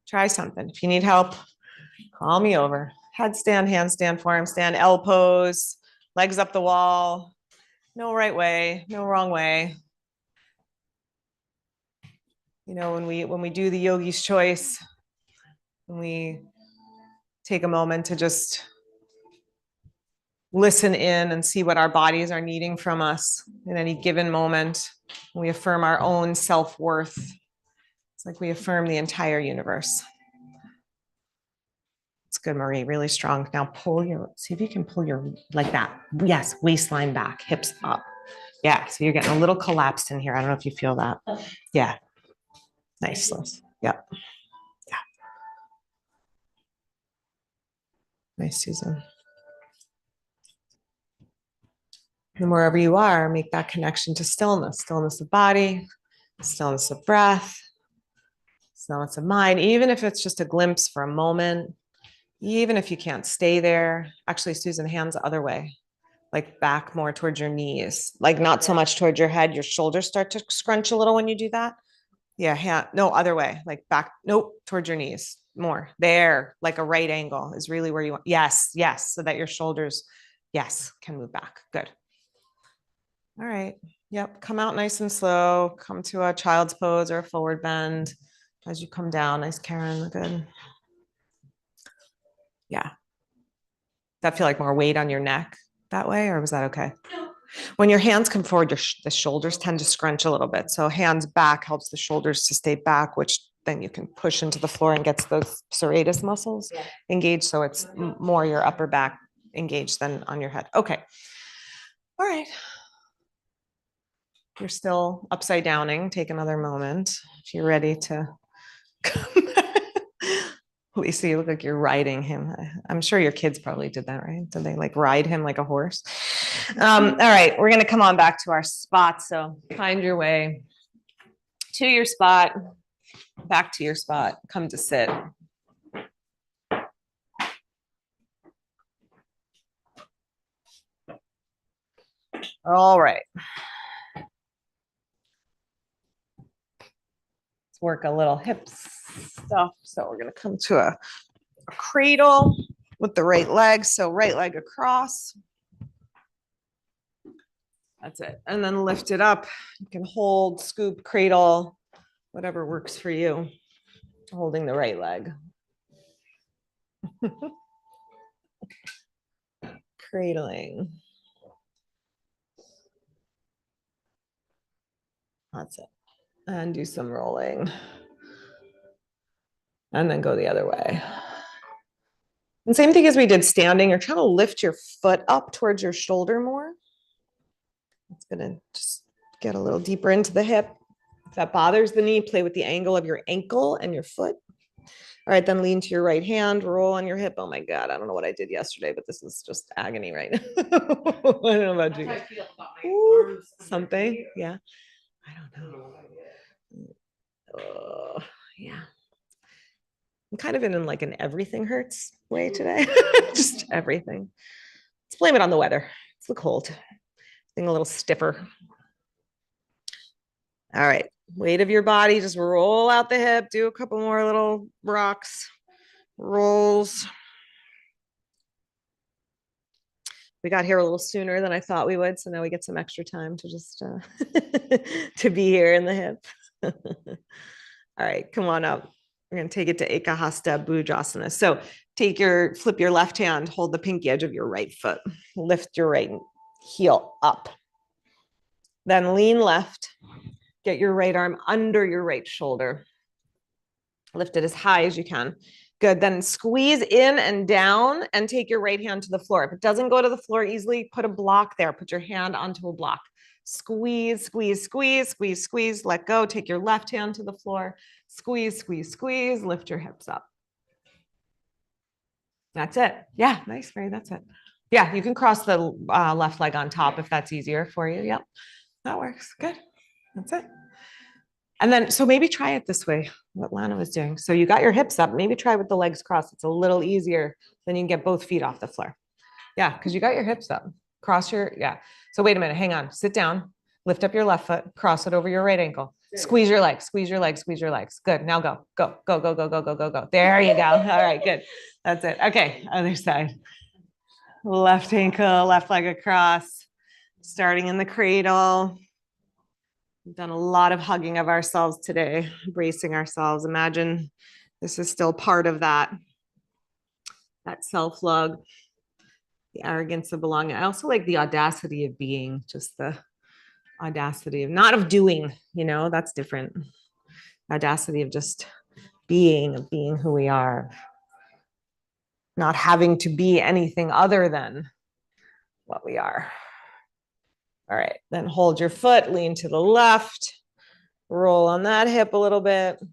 Try something. If you need help, call me over. Headstand, handstand, forearm stand, L pose, legs up the wall. No right way, no wrong way. When we do the yogi's choice, when we take a moment to just listen in and see what our bodies are needing from us in any given moment, we affirm our own self-worth. It's like we affirm the entire universe. It's good, Marie, really strong. Now see if you can pull like that. Yes, waistline back, hips up. Yeah, so you're getting a little collapsed in here. I don't know if you feel that. Yeah. Nice. Yep. Yeah. Nice, Susan. And wherever you are, make that connection to stillness of body, stillness of breath, stillness of mind, even if it's just a glimpse for a moment, even if you can't stay there. Actually, Susan, hands the other way, like back more towards your knees, like not so much towards your head. Your shoulders start to scrunch a little when you do that. Yeah, no, other way, like back, nope, towards your knees, more there, like a right angle is really where you want. Yes, so that your shoulders, yes, can move back. Good. All right, yep, come out nice and slow, come to a child's pose or a forward bend as you come down. Nice, Karen, good. Yeah. That feel like more weight on your neck that way, or was that okay? No. When your hands come forward, the shoulders tend to scrunch a little bit. So hands back helps the shoulders to stay back, which then you can push into the floor and gets those serratus muscles engaged. So it's more your upper back engaged than on your head. Okay. All right. You're still upside downing. Take another moment if you're ready to come back. Lisa, you look like you're riding him. I'm sure your kids probably did that, right? Did they like ride him like a horse? All right, we're gonna come on back to our spot. So find your way to your spot, back to your spot, come to sit. All right. Let's work a little hip stuff. So we're gonna come to a cradle with the right leg. So right leg across. That's it. And then lift it up. You can hold, scoop, cradle, whatever works for you. Holding the right leg. Cradling. That's it. And do some rolling. And then go the other way. And same thing as we did standing. You're trying to lift your foot up towards your shoulder more. It's gonna just get a little deeper into the hip. If that bothers the knee, play with the angle of your ankle and your foot. All right, then lean to your right hand, roll on your hip. Oh my God, I don't know what I did yesterday, but this is just agony right now. I don't know about That's you. how I feel about my Ooh, arms. under something, here. yeah. I don't know. Yeah. I'm kind of in like an everything hurts way today. Just everything. Let's blame it on the weather. It's the cold. Being a little stiffer. All right. Weight of your body, just roll out the hip. Do a couple more little rocks, rolls. We got here a little sooner than I thought we would, so now we get some extra time to just to be here in the hip. All right, come on up. We're going to take it to Ekahasta Bhujanasana. So flip your left hand, hold the pinky edge of your right foot, lift your right heel up. Then lean left, get your right arm under your right shoulder. Lift it as high as you can. Good, then squeeze in and down and take your right hand to the floor. If it doesn't go to the floor easily, put a block there. Put your hand onto a block. Squeeze, squeeze, squeeze, squeeze, squeeze, let go. Take your left hand to the floor. Squeeze, squeeze, squeeze, lift your hips up. That's it. Yeah, nice, Mary, that's it. Yeah, you can cross the left leg on top if that's easier for you. Yep, that works, good. That's it. And then, so maybe try it this way, what Lana was doing. So you got your hips up, maybe try with the legs crossed. It's a little easier. Then you can get both feet off the floor. Yeah, because you got your hips up. Cross your, yeah. So wait a minute, hang on, sit down, lift up your left foot, cross it over your right ankle. Squeeze your legs, squeeze your legs, squeeze your legs. Good, now go, go, go, go, go, go, go, go, go. There you go. All right, good. That's it. Okay, other side. Left ankle, left leg across, starting in the cradle. We've done a lot of hugging of ourselves today, bracing ourselves. Imagine this is still part of that self-love, the arrogance of belonging. I also like the audacity of being, just the audacity of not of doing, that's different. Audacity of just being who we are, not having to be anything other than what we are. All right, then hold your foot, lean to the left, roll on that hip a little bit. You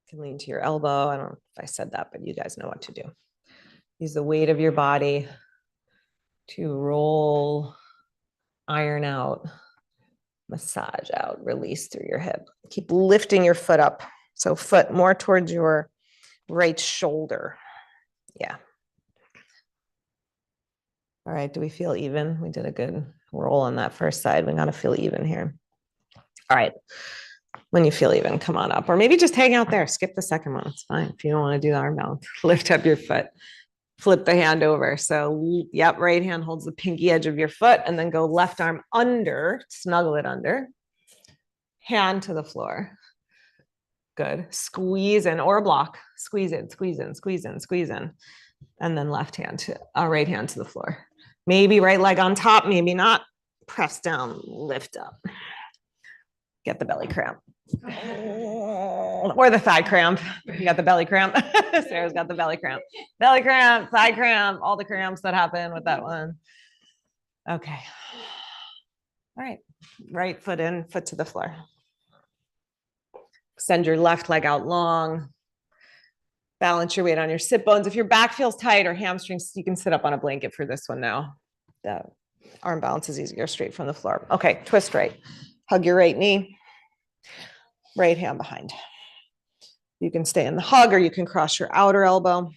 can lean to your elbow. I don't know if I said that, but you guys know what to do. Use the weight of your body to roll, iron out, massage out, release through your hip. Keep lifting your foot up. So foot more towards your right shoulder. Yeah. All right, do we feel even? We did a good roll on that first side. We gotta feel even here. All right, when you feel even, come on up. Or maybe just hang out there, skip the second one, it's fine. If you don't wanna do the arm balance, lift up your foot, flip the hand over. So yep, right hand holds the pinky edge of your foot and then go left arm under, snuggle it under, hand to the floor. Good, squeeze in or block, squeeze in, squeeze in, squeeze in, squeeze in. And then left hand to, right hand to the floor. Maybe right leg on top, maybe not. Press down, lift up. Get the belly cramp. Or the thigh cramp. You got the belly cramp. Sarah's got the belly cramp. Belly cramp, thigh cramp, all the cramps that happen with that one. Okay. All right. Right foot in, foot to the floor. Extend your left leg out long. Balance your weight on your sit bones. If your back feels tight or hamstrings, you can sit up on a blanket for this one now. The arm balance is easier straight from the floor. Okay, twist right. Hug your right knee. Right hand behind. You can stay in the hug or you can cross your outer elbow.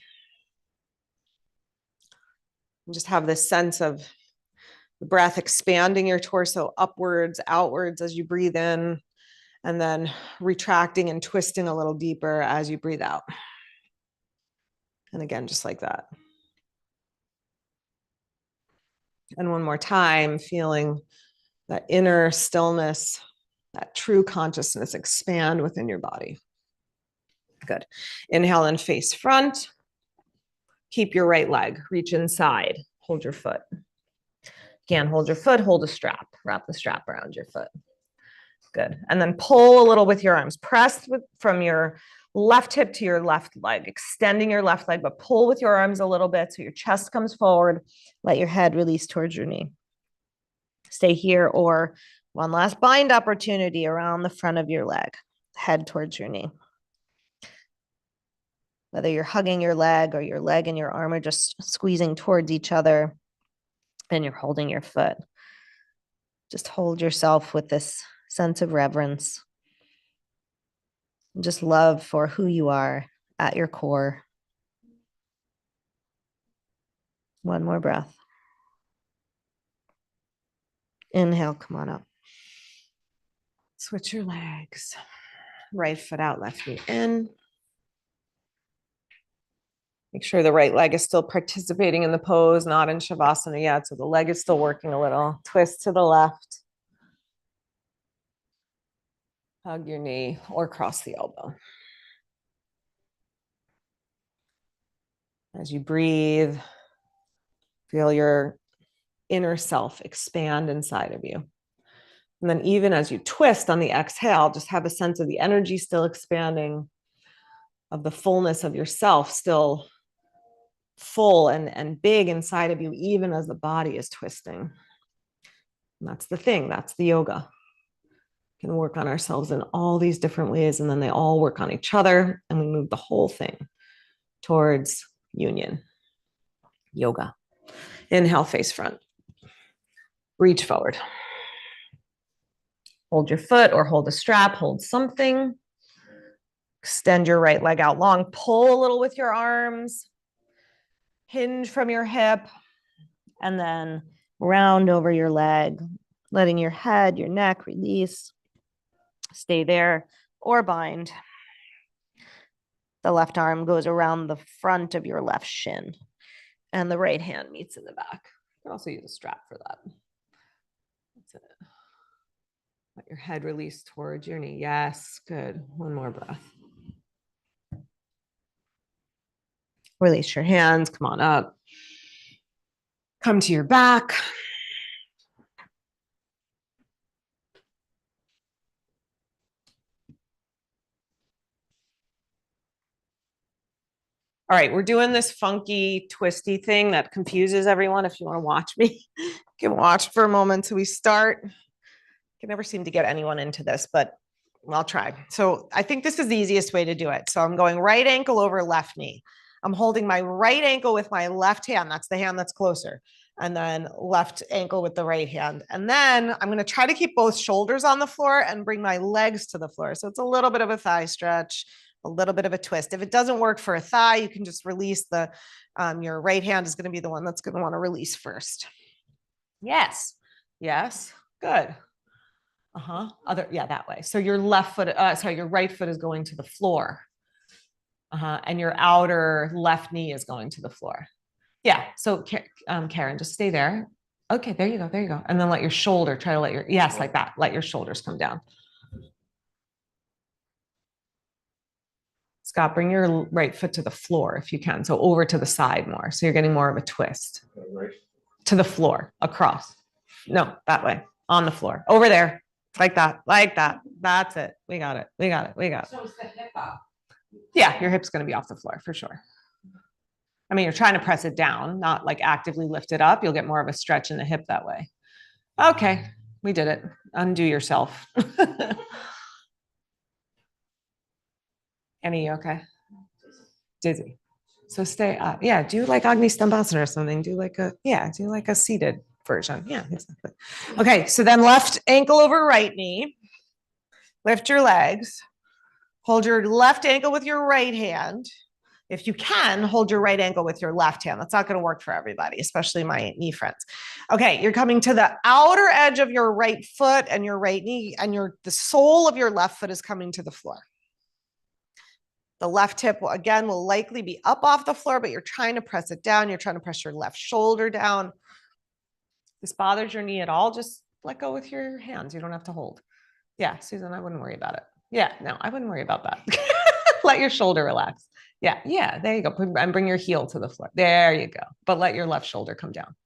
And just have this sense of the breath expanding your torso upwards, outwards as you breathe in, and then retracting and twisting a little deeper as you breathe out. And again, just like that. And one more time, feeling that inner stillness, that true consciousness expand within your body. Good. Inhale and face front. Keep your right leg, reach inside, hold your foot. Again, hold your foot, hold a strap, wrap the strap around your foot. Good. And then pull a little with your arms. Press from your left hip to your left leg, extending your left leg, but pull with your arms a little bit so your chest comes forward. Let your head release towards your knee. Stay here, or one last bind opportunity around the front of your leg, head towards your knee. Whether you're hugging your leg or your leg and your arm are just squeezing towards each other and you're holding your foot. Just hold yourself with this sense of reverence and just love for who you are at your core. One more breath. Inhale, come on up. Switch your legs. Right foot out, left knee in. Make sure the right leg is still participating in the pose, not in Shavasana yet. So the leg is still working a little. Twist to the left. Hug your knee or cross the elbow. As you breathe, feel your inner self expand inside of you. And then even as you twist on the exhale, just have a sense of the energy still expanding, of the fullness of yourself still full and big inside of you, even as the body is twisting. And that's the thing. That's the yoga. We can work on ourselves in all these different ways, and then they all work on each other, and we move the whole thing towards union. Yoga. Inhale, face front. Reach forward. Hold your foot or hold a strap, hold something. Extend your right leg out long. Pull a little with your arms. Hinge from your hip. And then round over your leg, letting your head, your neck release. Stay there or bind. The left arm goes around the front of your left shin, and the right hand meets in the back. You can also use a strap for that. That's it. Let your head release towards your knee. Yes, good. One more breath. Release your hands. Come on up. Come to your back. All right, we're doing this funky, twisty thing that confuses everyone. If you want to watch me, you can watch for a moment till we start. I can never seem to get anyone into this, but I'll try. So I think this is the easiest way to do it. So I'm going right ankle over left knee. I'm holding my right ankle with my left hand. That's the hand that's closer. And then left ankle with the right hand. And then I'm going to try to keep both shoulders on the floor and bring my legs to the floor. So it's a little bit of a thigh stretch, a little bit of a twist. If it doesn't work for a thigh, you can just release the, your right hand is going to be the one that's going to want to release first. Yes. Yes. Good. Yeah, that way. So your left foot, your right foot is going to the floor. And your outer left knee is going to the floor. Yeah. So Karen, just stay there. Okay, there you go. There you go. And then let your shoulder, try to let your, yes, like that. Let your shoulders come down. Scott, bring your right foot to the floor if you can. So over to the side more. So you're getting more of a twist. Right. To the floor, across. No, that way, on the floor, over there. Like that, like that. That's it. We got it. We got it. We got it. So it's the hip up. Yeah, your hip's going to be off the floor for sure. I mean, you're trying to press it down, not like actively lift it up. You'll get more of a stretch in the hip that way. Okay, we did it. Undo yourself. Annie, okay? Dizzy. So stay up. Yeah, do like Agni Stambhasana or something. Do like a seated version. Yeah, exactly. Okay, so then left ankle over right knee. Lift your legs. Hold your left ankle with your right hand. If you can, hold your right ankle with your left hand. That's not going to work for everybody, especially my knee friends. Okay, you're coming to the outer edge of your right foot and your right knee, and the sole of your left foot is coming to the floor. The left hip will likely be up off the floor, but you're trying to press it down. You're trying to press your left shoulder down. If this bothers your knee at all, just let go with your hands. You don't have to hold. Yeah, Susan, I wouldn't worry about it. Yeah, no, I wouldn't worry about that. Let your shoulder relax. Yeah, there you go. And bring your heel to the floor. There you go. But let your left shoulder come down.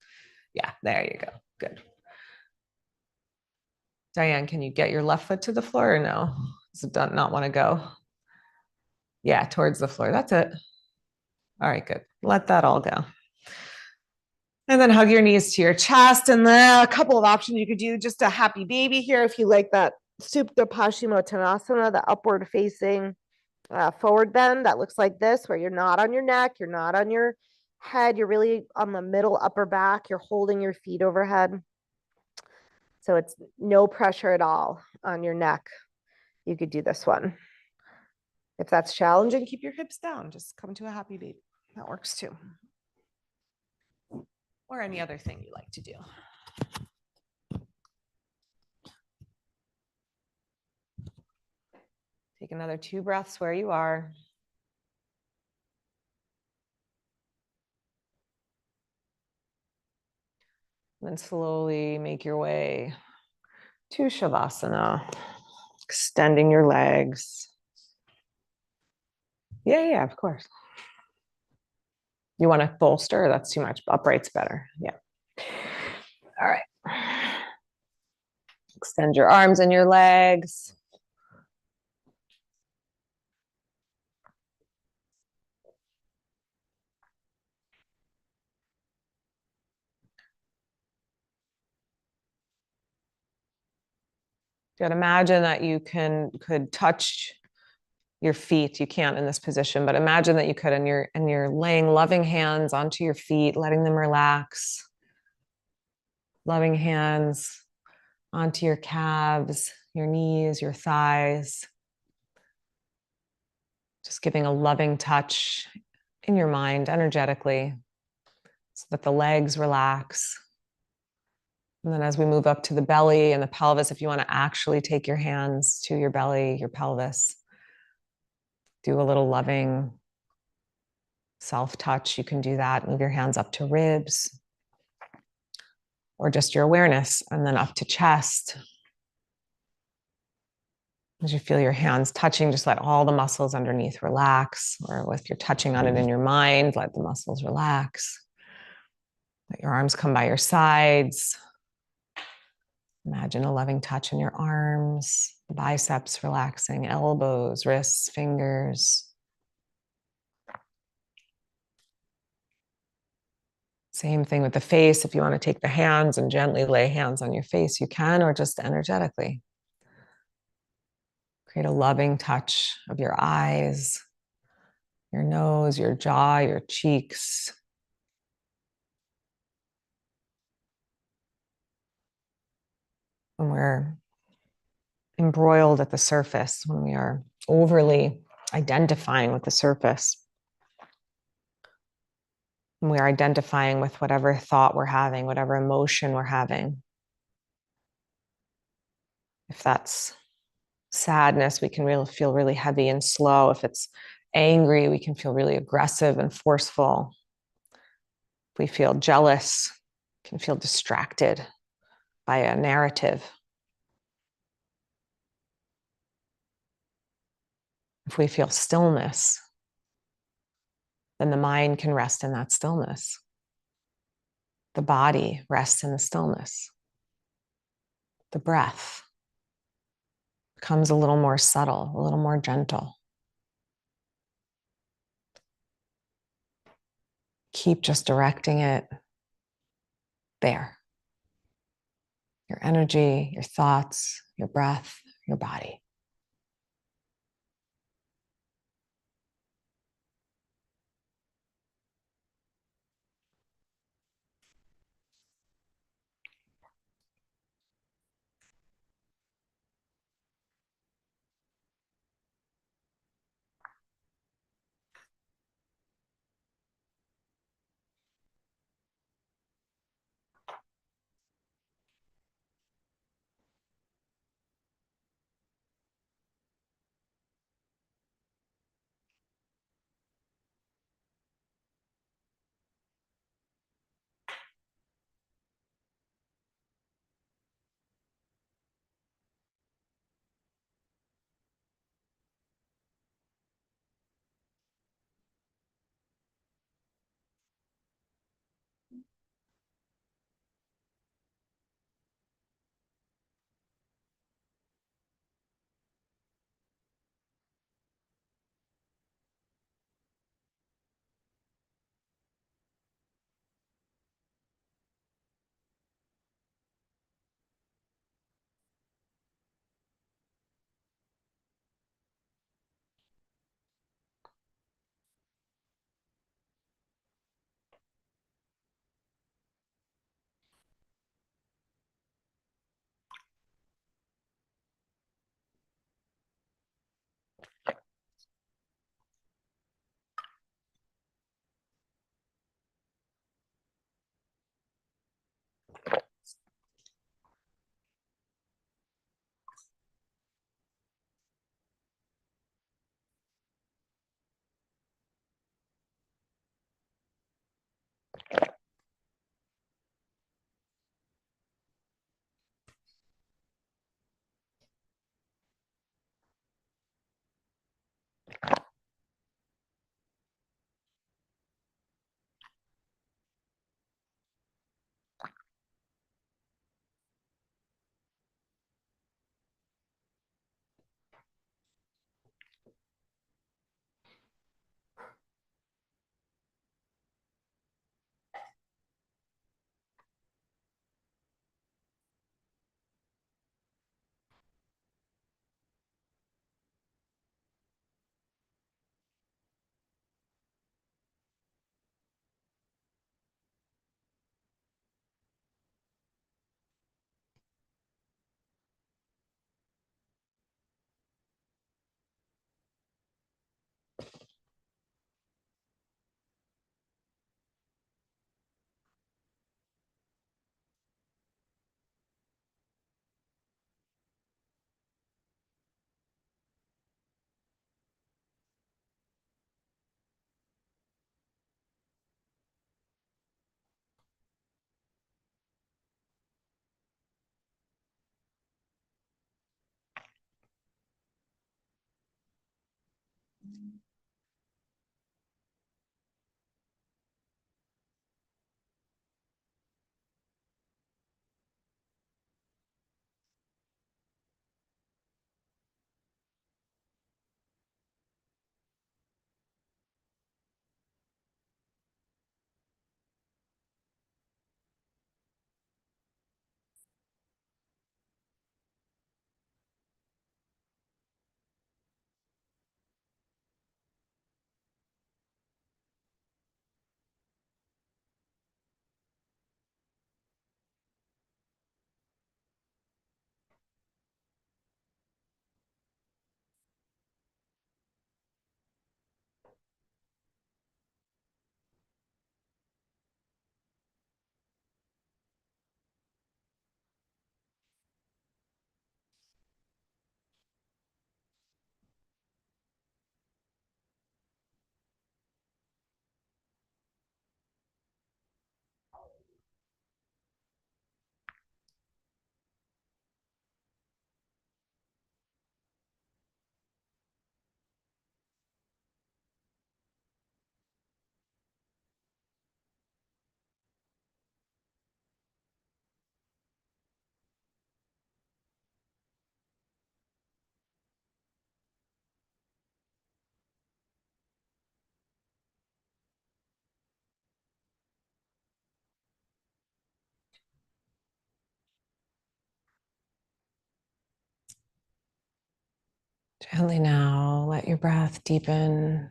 Yeah, there you go. Good. Diane, can you get your left foot to the floor or no? Does it not want to go? Yeah, towards the floor. That's it. All right, good. Let that all go. And then hug your knees to your chest. And then a couple of options you could do, just a happy baby here if you like that Supta Paschimottanasana, the upward facing forward bend that looks like this, where you're not on your neck, you're not on your head, you're really on the middle upper back, you're holding your feet overhead. So it's no pressure at all on your neck. You could do this one. If that's challenging, keep your hips down. Just come to a happy baby. That works too. Or any other thing you like to do. Take another 2 breaths where you are. Then slowly make your way to Shavasana, extending your legs. Yeah, of course. You want to bolster? That's too much. Upright's better. Yeah. All right. Extend your arms and your legs. You could imagine that you could touch your feet. You can't in this position, but imagine that you could, and you're laying loving hands onto your feet, letting them relax. Loving hands onto your calves, your knees, your thighs. Just giving a loving touch in your mind energetically so that the legs relax. And then as we move up to the belly and the pelvis, if you want to actually take your hands to your belly, your pelvis, do a little loving self-touch. You can do that. Move your hands up to ribs or just your awareness, and then up to chest. As you feel your hands touching, just let all the muscles underneath relax. Or if you're touching on it in your mind, let the muscles relax. Let your arms come by your sides. Imagine a loving touch in your arms, biceps relaxing, elbows, wrists, fingers. Same thing with the face. If you want to take the hands and gently lay hands on your face, you can, or just energetically. Create a loving touch of your eyes, your nose, your jaw, your cheeks. When we're embroiled at the surface, when we are overly identifying with the surface, when we are identifying with whatever thought we're having, whatever emotion we're having. If that's sadness, we can really feel really heavy and slow. If it's angry, we can feel really aggressive and forceful. If we feel jealous, we can feel distracted by a narrative. If we feel stillness, then the mind can rest in that stillness. The body rests in the stillness. The breath becomes a little more subtle, a little more gentle. Keep just directing it there. Your energy, your thoughts, your breath, your body. Gently now, let your breath deepen.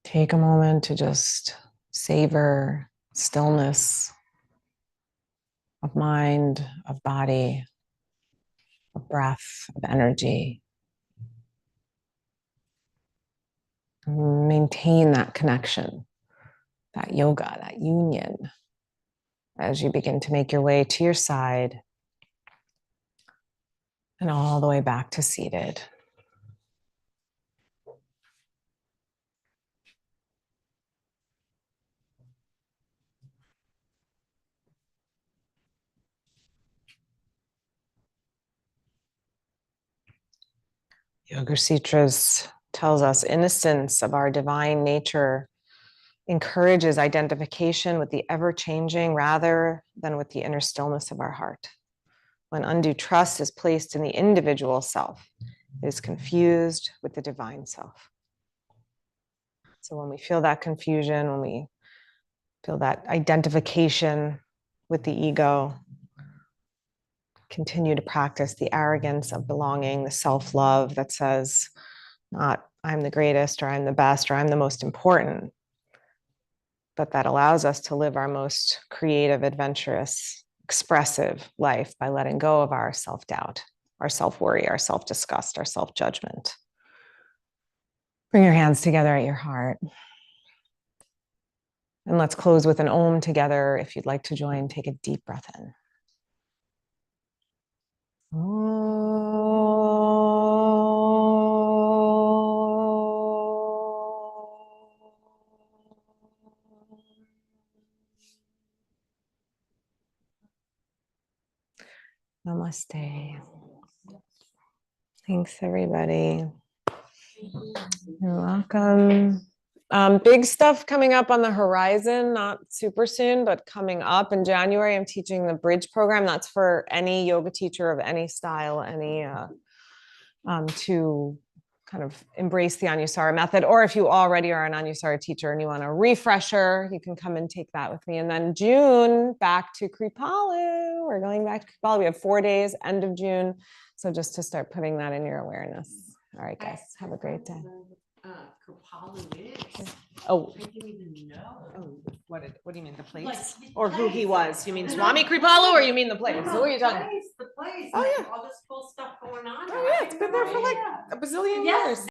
Take a moment to just savor stillness of mind, of body, of breath, of energy. Maintain that connection, that yoga, that union, as you begin to make your way to your side and all the way back to seated. Yoga Sutras tells us innocence of our divine nature encourages identification with the ever-changing rather than with the inner stillness of our heart. When undue trust is placed in the individual self, it is confused with the divine self. So when we feel that confusion, when we feel that identification with the ego, continue to practice the arrogance of belonging, the self-love that says, not I'm the greatest or I'm the best or I'm the most important, but that allows us to live our most creative, adventurous, expressive life by letting go of our self-doubt, our self-worry, our self-disgust, our self-judgment. Bring your hands together at your heart. And let's close with an Om together. If you'd like to join, take a deep breath in. Namaste. Thanks, everybody. You're welcome. Big stuff coming up on the horizon, not super soon, but coming up in January. I'm teaching the Bridge program. That's for any yoga teacher of any style, to kind of embrace the Anusara method. Or if you already are an Anusara teacher and you want a refresher, you can come and take that with me. And then June, back to Kripalu. We're going back to Kripalu. We have 4 days, end of June. So just to start putting that in your awareness. All right, guys, have a great day. Kripalu is. Oh, I didn't even know. oh, what do you mean, the place? Like, Or who he place. was? You mean Swami Kripalu or you mean the place? Who are you talking about? The place. Oh, like, yeah. All this cool stuff going on. Oh, yeah, it's been there for like a bazillion years.